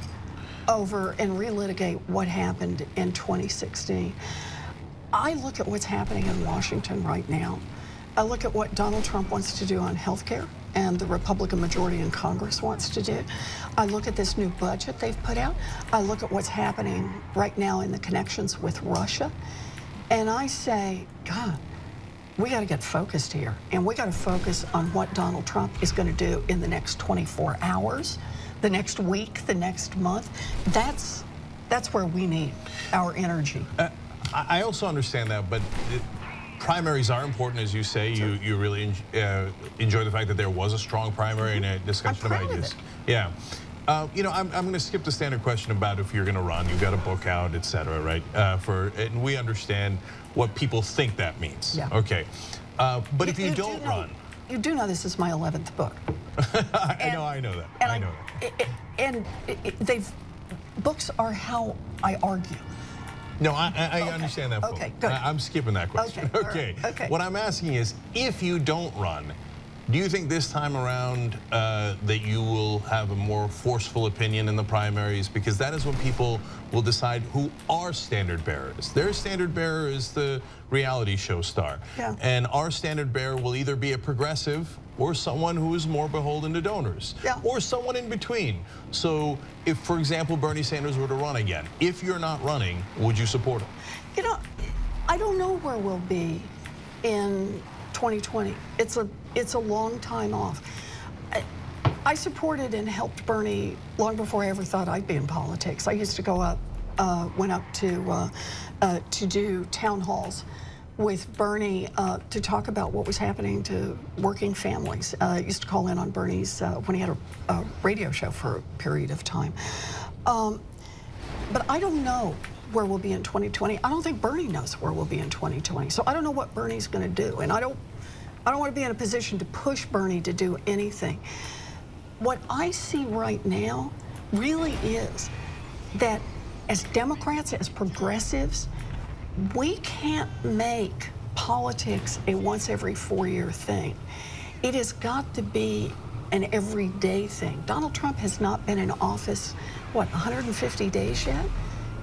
over and relitigate what happened in 2016. I look at what's happening in Washington right now. I look at what Donald Trump wants to do on health care and the Republican majority in Congress wants to do. I look at this new budget they've put out. I look at what's happening right now in the connections with Russia. And I say, God, we got to get focused here. And we got to focus on what Donald Trump is going to do in the next 24 hours, the next week, the next month. That's where we need our energy. I also understand that, but primaries are important, as you say. You really enjoy the fact that there was a strong primary and a discussion I'm of proud of ideas. it. Yeah. You know, I'm going to skip the standard question about if you're going to run. You've got a book out, et cetera, right? And we understand what people think that means. Yeah. Okay. But if you don't run. You do know this is my 11th book. I know that. And books are how I argue. No, I understand that. Okay, good. I'm skipping that question. Okay. Okay. What I'm asking is, if you don't run, do you think this time around that you will have a more forceful opinion in the primaries? Because that is when people will decide who our standard bearer is. Their standard bearer is the reality show star. Yeah. And our standard bearer will either be a progressive or someone who is more beholden to donors, yeah, or someone in between. So if, for example, Bernie Sanders were to run again, if you're not running, would you support him? You know, I don't know where we'll be in 2020. It's a long time off. I supported and helped Bernie long before I ever thought I'd be in politics. I used to go up, went up to do town halls with Bernie to talk about what was happening to working families. I used to call in on Bernie's when he had a radio show for a period of time. But I don't know where we'll be in 2020. I don't think Bernie knows where we'll be in 2020. So I don't know what Bernie's going to do, and I don't want to be in a position to push Bernie to do anything. What I see right now really is that as Democrats, as progressives, we can't make politics a once every 4-year thing. It has got to be an everyday thing. Donald Trump has not been in office, what, 150 days yet?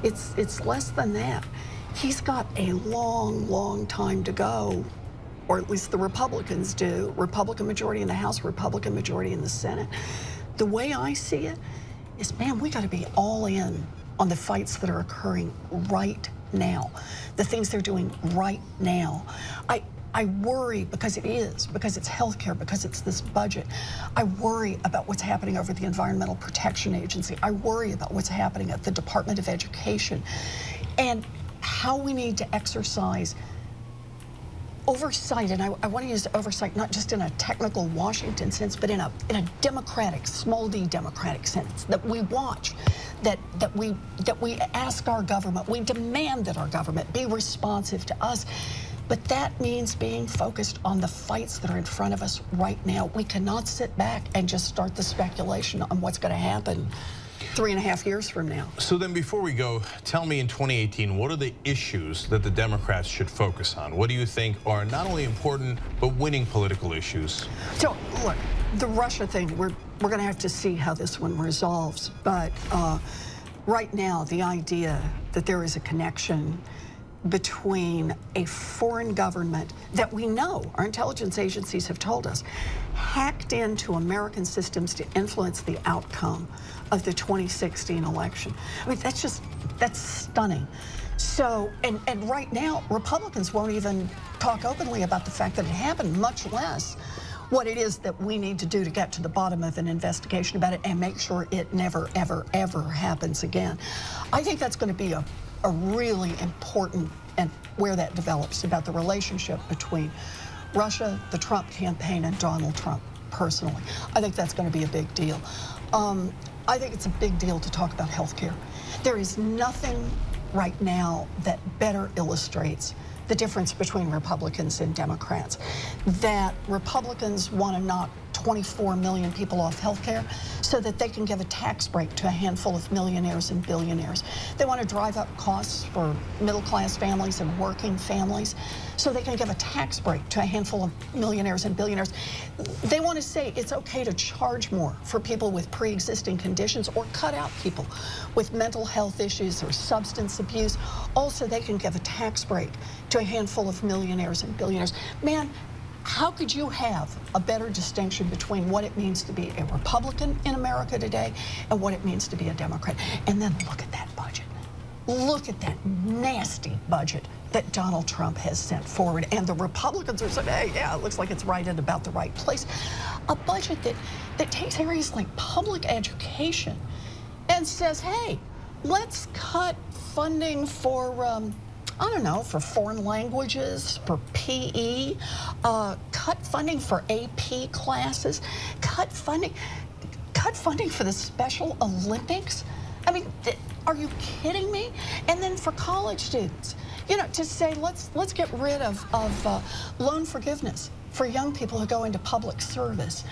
It's less than that. He's got a long, long time to go, or at least the Republicans do. Republican majority in the House, Republican majority in the Senate. The way I see it is, man, we got to be all in on the fights that are occurring right now, the things they're doing right now. I worry because it's healthcare, because it's this budget. I worry about what's happening over at the Environmental Protection Agency. I worry about what's happening at the Department of Education, and how we need to exercise oversight. And I want to use oversight not just in a technical Washington sense, but in a democratic, small d democratic sense, that we watch, that we ask our government, we demand that our government be responsive to us. But that means being focused on the fights that are in front of us right now. We cannot sit back and just start the speculation on what's going to happen 3.5 years from now. So then before we go, tell me in 2018, what are the issues that the Democrats should focus on? What do you think are not only important, but winning political issues? So, look, the Russia thing, we're going to have to see how this one resolves. But right now, the idea that there is a connection between a foreign government that we know, our intelligence agencies have told us, hacked into American systems to influence the outcome of the 2016 election. I mean, that's stunning. So, and right now, Republicans won't even talk openly about the fact that it happened, much less what it is that we need to do to get to the bottom of an investigation about it and make sure it never, ever, ever happens again. I think that's going to be a really important, and where that develops, about the relationship between Russia, the Trump campaign, and Donald Trump personally. I think that's going to be a big deal. I think it's a big deal to talk about health care. There is nothing right now that better illustrates the difference between Republicans and Democrats. That Republicans want to knock 24 million people off health care so that they can give a tax break to a handful of millionaires and billionaires. They want to drive up costs for middle-class families and working families so they can give a tax break to a handful of millionaires and billionaires. They want to say it's okay to charge more for people with pre-existing conditions, or cut out people with mental health issues or substance abuse. Also, they can give a tax break to a handful of millionaires and billionaires. Man, how could you have a better distinction between what it means to be a Republican in America today and what it means to be a Democrat? And then look at that budget. Look at that nasty budget that Donald Trump has sent forward. And the Republicans are saying, hey, yeah, it looks like it's right at about the right place. A budget that takes areas like public education and says, hey, let's cut funding for I don't know, for foreign languages, for PE, cut funding for AP classes, cut funding for the Special Olympics. I mean, are you kidding me? And then for college students, you know, to say let's get rid of loan forgiveness for young people who go into public service,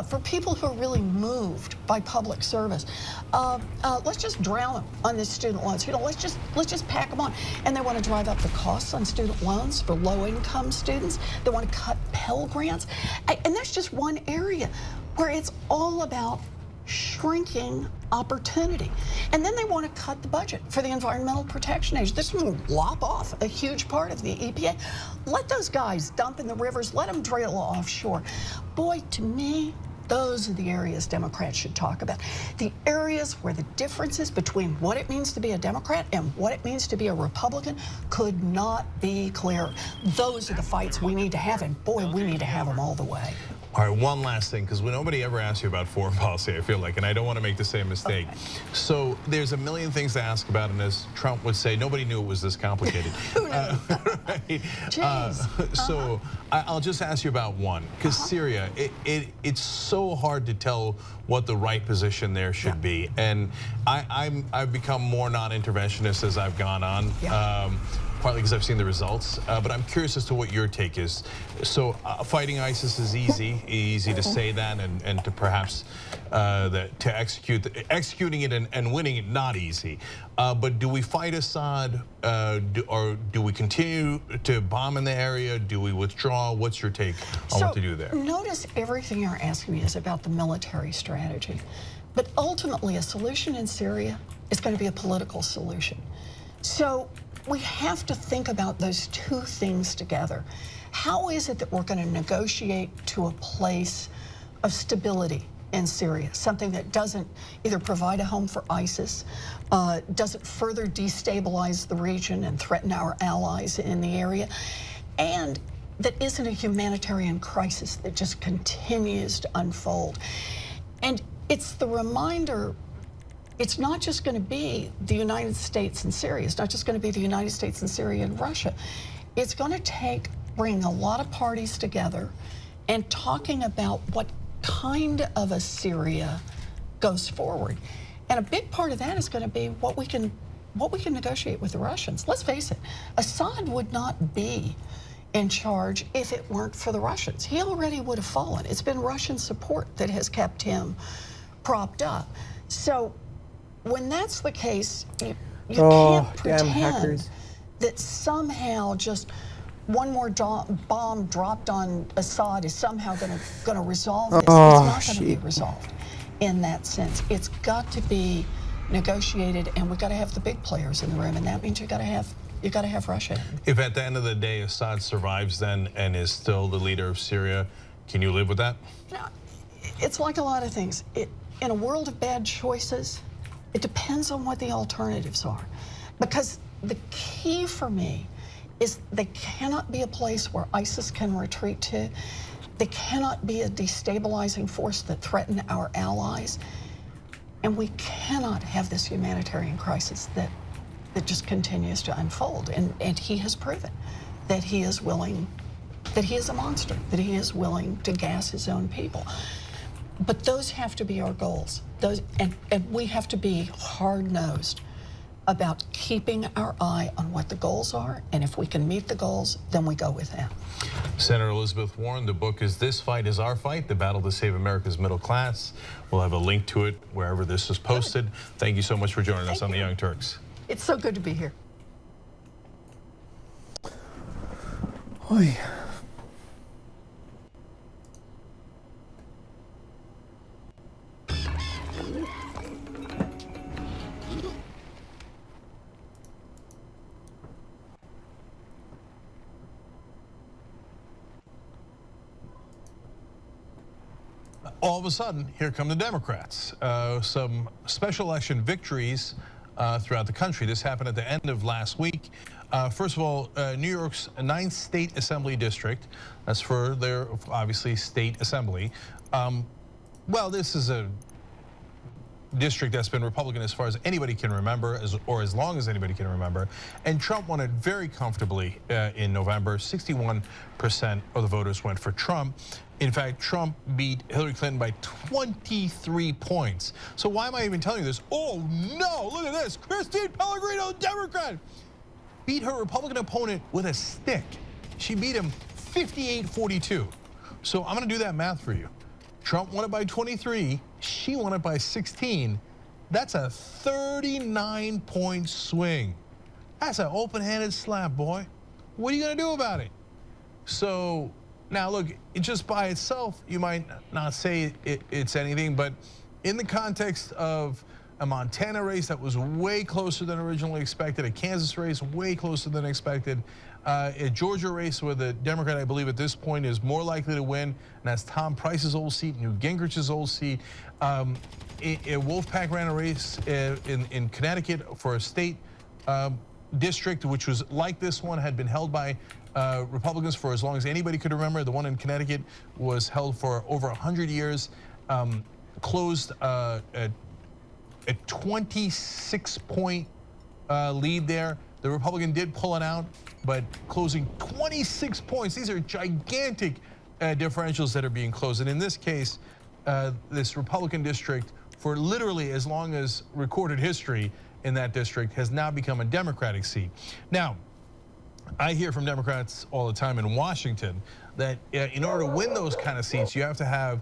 for people who are really moved by public service. Let's just drown them on the student loans. You know, let's just pack them on. And they want to drive up the costs on student loans for low-income students. They want to cut Pell Grants. And that's just one area where it's all about shrinking opportunity. And then they want to cut the budget for the Environmental Protection Agency. This will lop off a huge part of the EPA. Let those guys dump in the rivers, let them drill offshore. Boy, to me, those are the areas Democrats should talk about. The areas where the differences between what it means to be a Democrat and what it means to be a Republican could not be clearer. Those are the fights we need to have, and boy, we need to have them all the way. All right, one last thing, because nobody ever asks you about foreign policy, I feel like, and I don't want to make the same mistake. Okay. So there's a million things to ask about, and as Trump would say, nobody knew it was this complicated. Who knew? Right? So I'll just ask you about one, because Syria, it's so hard to tell what the right position there should be, and I've become more non-interventionist as I've gone on. Partly because I've seen the results, but I'm curious as to what your take is. So fighting ISIS is easy to say that, and to perhaps executing it and winning it not easy. But do we fight Assad, or do we continue to bomb in the area? Do we withdraw? What's your take on what to do there? Notice everything you're asking me is about the military strategy, but ultimately a solution in Syria is going to be a political solution. So we have to think about those two things together. How is it that we're going to negotiate to a place of stability in Syria, something that doesn't either provide a home for ISIS, doesn't further destabilize the region and threaten our allies in the area, and that isn't a humanitarian crisis that just continues to unfold? And it's the reminder, it's not just going to be the United States and Syria. It's not just going to be the United States and Syria and Russia. It's going to bring a lot of parties together and talking about what kind of a Syria goes forward. And a big part of that is going to be what we can negotiate with the Russians. Let's face it, Assad would not be in charge if it weren't for the Russians. He already would have fallen. It's been Russian support that has kept him propped up. So when that's the case, you can't pretend that somehow just one more bomb dropped on Assad is somehow going to resolve this. It's not going to be resolved in that sense. It's got to be negotiated, and we've got to have the big players in the room, and that means you've got to have Russia. If at the end of the day Assad survives then and is still the leader of Syria, can you live with that? It's like a lot of things. In a world of bad choices, it depends on what the alternatives are. Because the key for me is they cannot be a place where ISIS can retreat to. They cannot be a destabilizing force that threaten our allies. And we cannot have this humanitarian crisis that just continues to unfold. And he has proven that he is willing, that he is a monster, that he is willing to gas his own people. But those have to be our goals. And we have to be hard-nosed about keeping our eye on what the goals are, and if we can meet the goals, then we go with that. Senator Elizabeth Warren, the book is This Fight Is Our Fight, The Battle to Save America's Middle Class. We'll have a link to it wherever this is posted. Good. Thank you so much for joining us on the Young Turks. It's so good to be here. Oy. All of a sudden, here come the Democrats. Some special election victories throughout the country. This happened at the end of last week. First of all, New York's 9th State Assembly District, that's for their, obviously, state assembly. Well, this is district that's been Republican as far as anybody can remember, or as long as anybody can remember. And Trump won it very comfortably in November. 61% of the voters went for Trump. In fact, Trump beat Hillary Clinton by 23 points. So why am I even telling you this? Oh no, look at this. Christine Pellegrino, Democrat, beat her Republican opponent with a stick. She beat him 58-42. So I'm going to do that math for you. Trump won it by 23. She won it by 16. That's a 39-point swing. That's an open-handed slap, boy. What are you going to do about it? So now, look, just by itself, you might not say it's anything, but in the context of a Montana race that was way closer than originally expected, a Kansas race way closer than expected, a Georgia race where the Democrat, I believe at this point, is more likely to win, and that's Tom Price's old seat, Newt Gingrich's old seat. Wolfpack ran a race in Connecticut for a state district, which was like this one, had been held by Republicans for as long as anybody could remember. The one in Connecticut was held for over 100 years, closed a 26-point lead there. The Republican did pull it out, but closing 26 points. These are gigantic differentials that are being closed. And in this case, this Republican district, for literally as long as recorded history in that district, has now become a Democratic seat. Now, I hear from Democrats all the time in Washington that in order to win those kind of seats, you have to have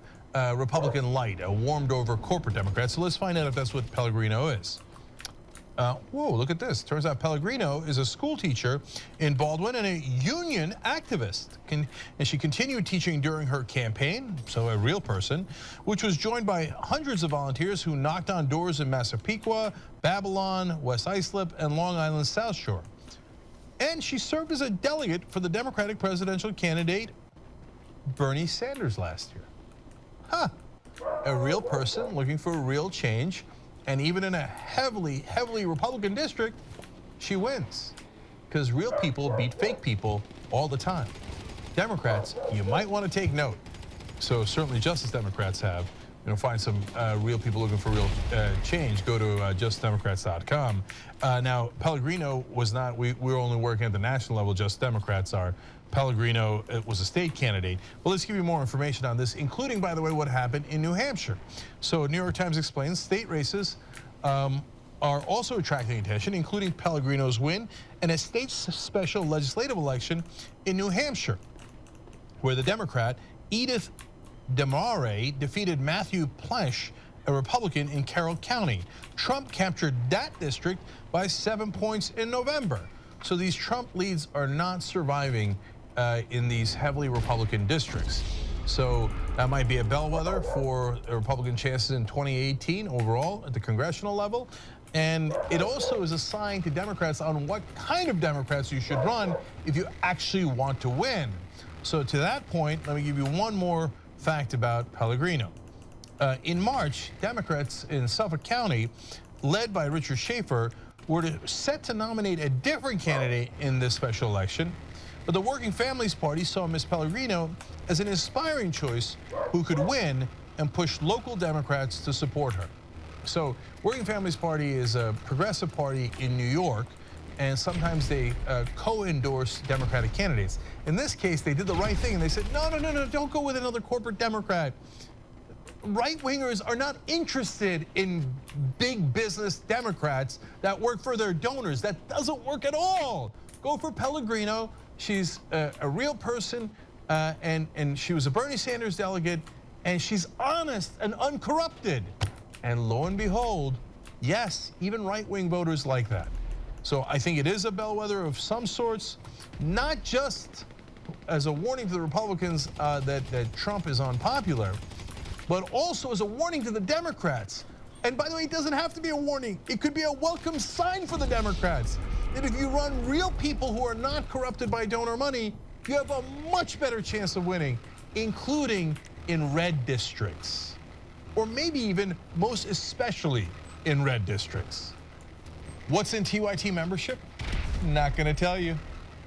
Republican light, a warmed over corporate Democrat. So let's find out if that's what Pellegrino is. Whoa, look at this. Turns out Pellegrino is a school teacher in Baldwin and a union activist. And she continued teaching during her campaign, so a real person, which was joined by hundreds of volunteers who knocked on doors in Massapequa, Babylon, West Islip, and Long Island South Shore. And she served as a delegate for the Democratic presidential candidate, Bernie Sanders, last year. Huh. A real person looking for real change. And even in a heavily Republican district, she wins. Because real people beat fake people all the time. Democrats, you might want to take note. So certainly Justice Democrats have. Find some real people looking for real change. Go to justdemocrats.com. Now, Pellegrino was not, we're only working at the national level, Just Democrats are. Pellegrino was a state candidate. Well, let's give you more information on this, including, by the way, what happened in New Hampshire. So New York Times explains state races are also attracting attention, including Pellegrino's win and a state special legislative election in New Hampshire, where the Democrat, Edith DeMare, defeated Matthew Plesch, a Republican in Carroll County. Trump captured that district by 7 points in November. So these Trump leads are not surviving in these heavily Republican districts. So that might be a bellwether for the Republican chances in 2018 overall at the congressional level. And it also is a sign to Democrats on what kind of Democrats you should run if you actually want to win. So to that point, let me give you one more fact about Pellegrino. In March, Democrats in Suffolk County, led by Richard Schaefer, were set to nominate a different candidate in this special election. But the Working Families Party saw Ms. Pellegrino as an inspiring choice who could win and push local Democrats to support her. So Working Families Party is a progressive party in New York, and sometimes they co-endorse Democratic candidates. In this case, they did the right thing and they said, no, don't go with another corporate Democrat. Right-wingers are not interested in big business Democrats that work for their donors. That doesn't work at all. Go for Pellegrino. She's a real person, and she was a Bernie Sanders delegate, and she's honest and uncorrupted. And lo and behold, yes, even right-wing voters like that. So I think it is a bellwether of some sorts, not just as a warning to the Republicans that Trump is unpopular, but also as a warning to the Democrats. And by the way, it doesn't have to be a warning. It could be a welcome sign for the Democrats. That if you run real people who are not corrupted by donor money, you have a much better chance of winning, including in red districts. Or maybe even most especially in red districts. What's in TYT membership? Not gonna tell you.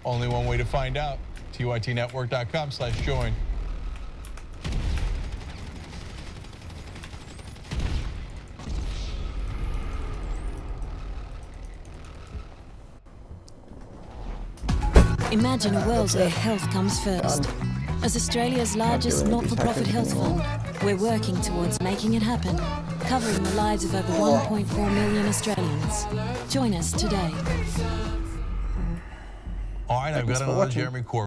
Only one way to find out. tytnetwork.com/join. Imagine a world where health comes first. As Australia's largest not-for-profit health fund, we're working towards making it happen, covering the lives of over 1.4 million Australians. Join us today. All right, I've got another Jeremy Corbyn.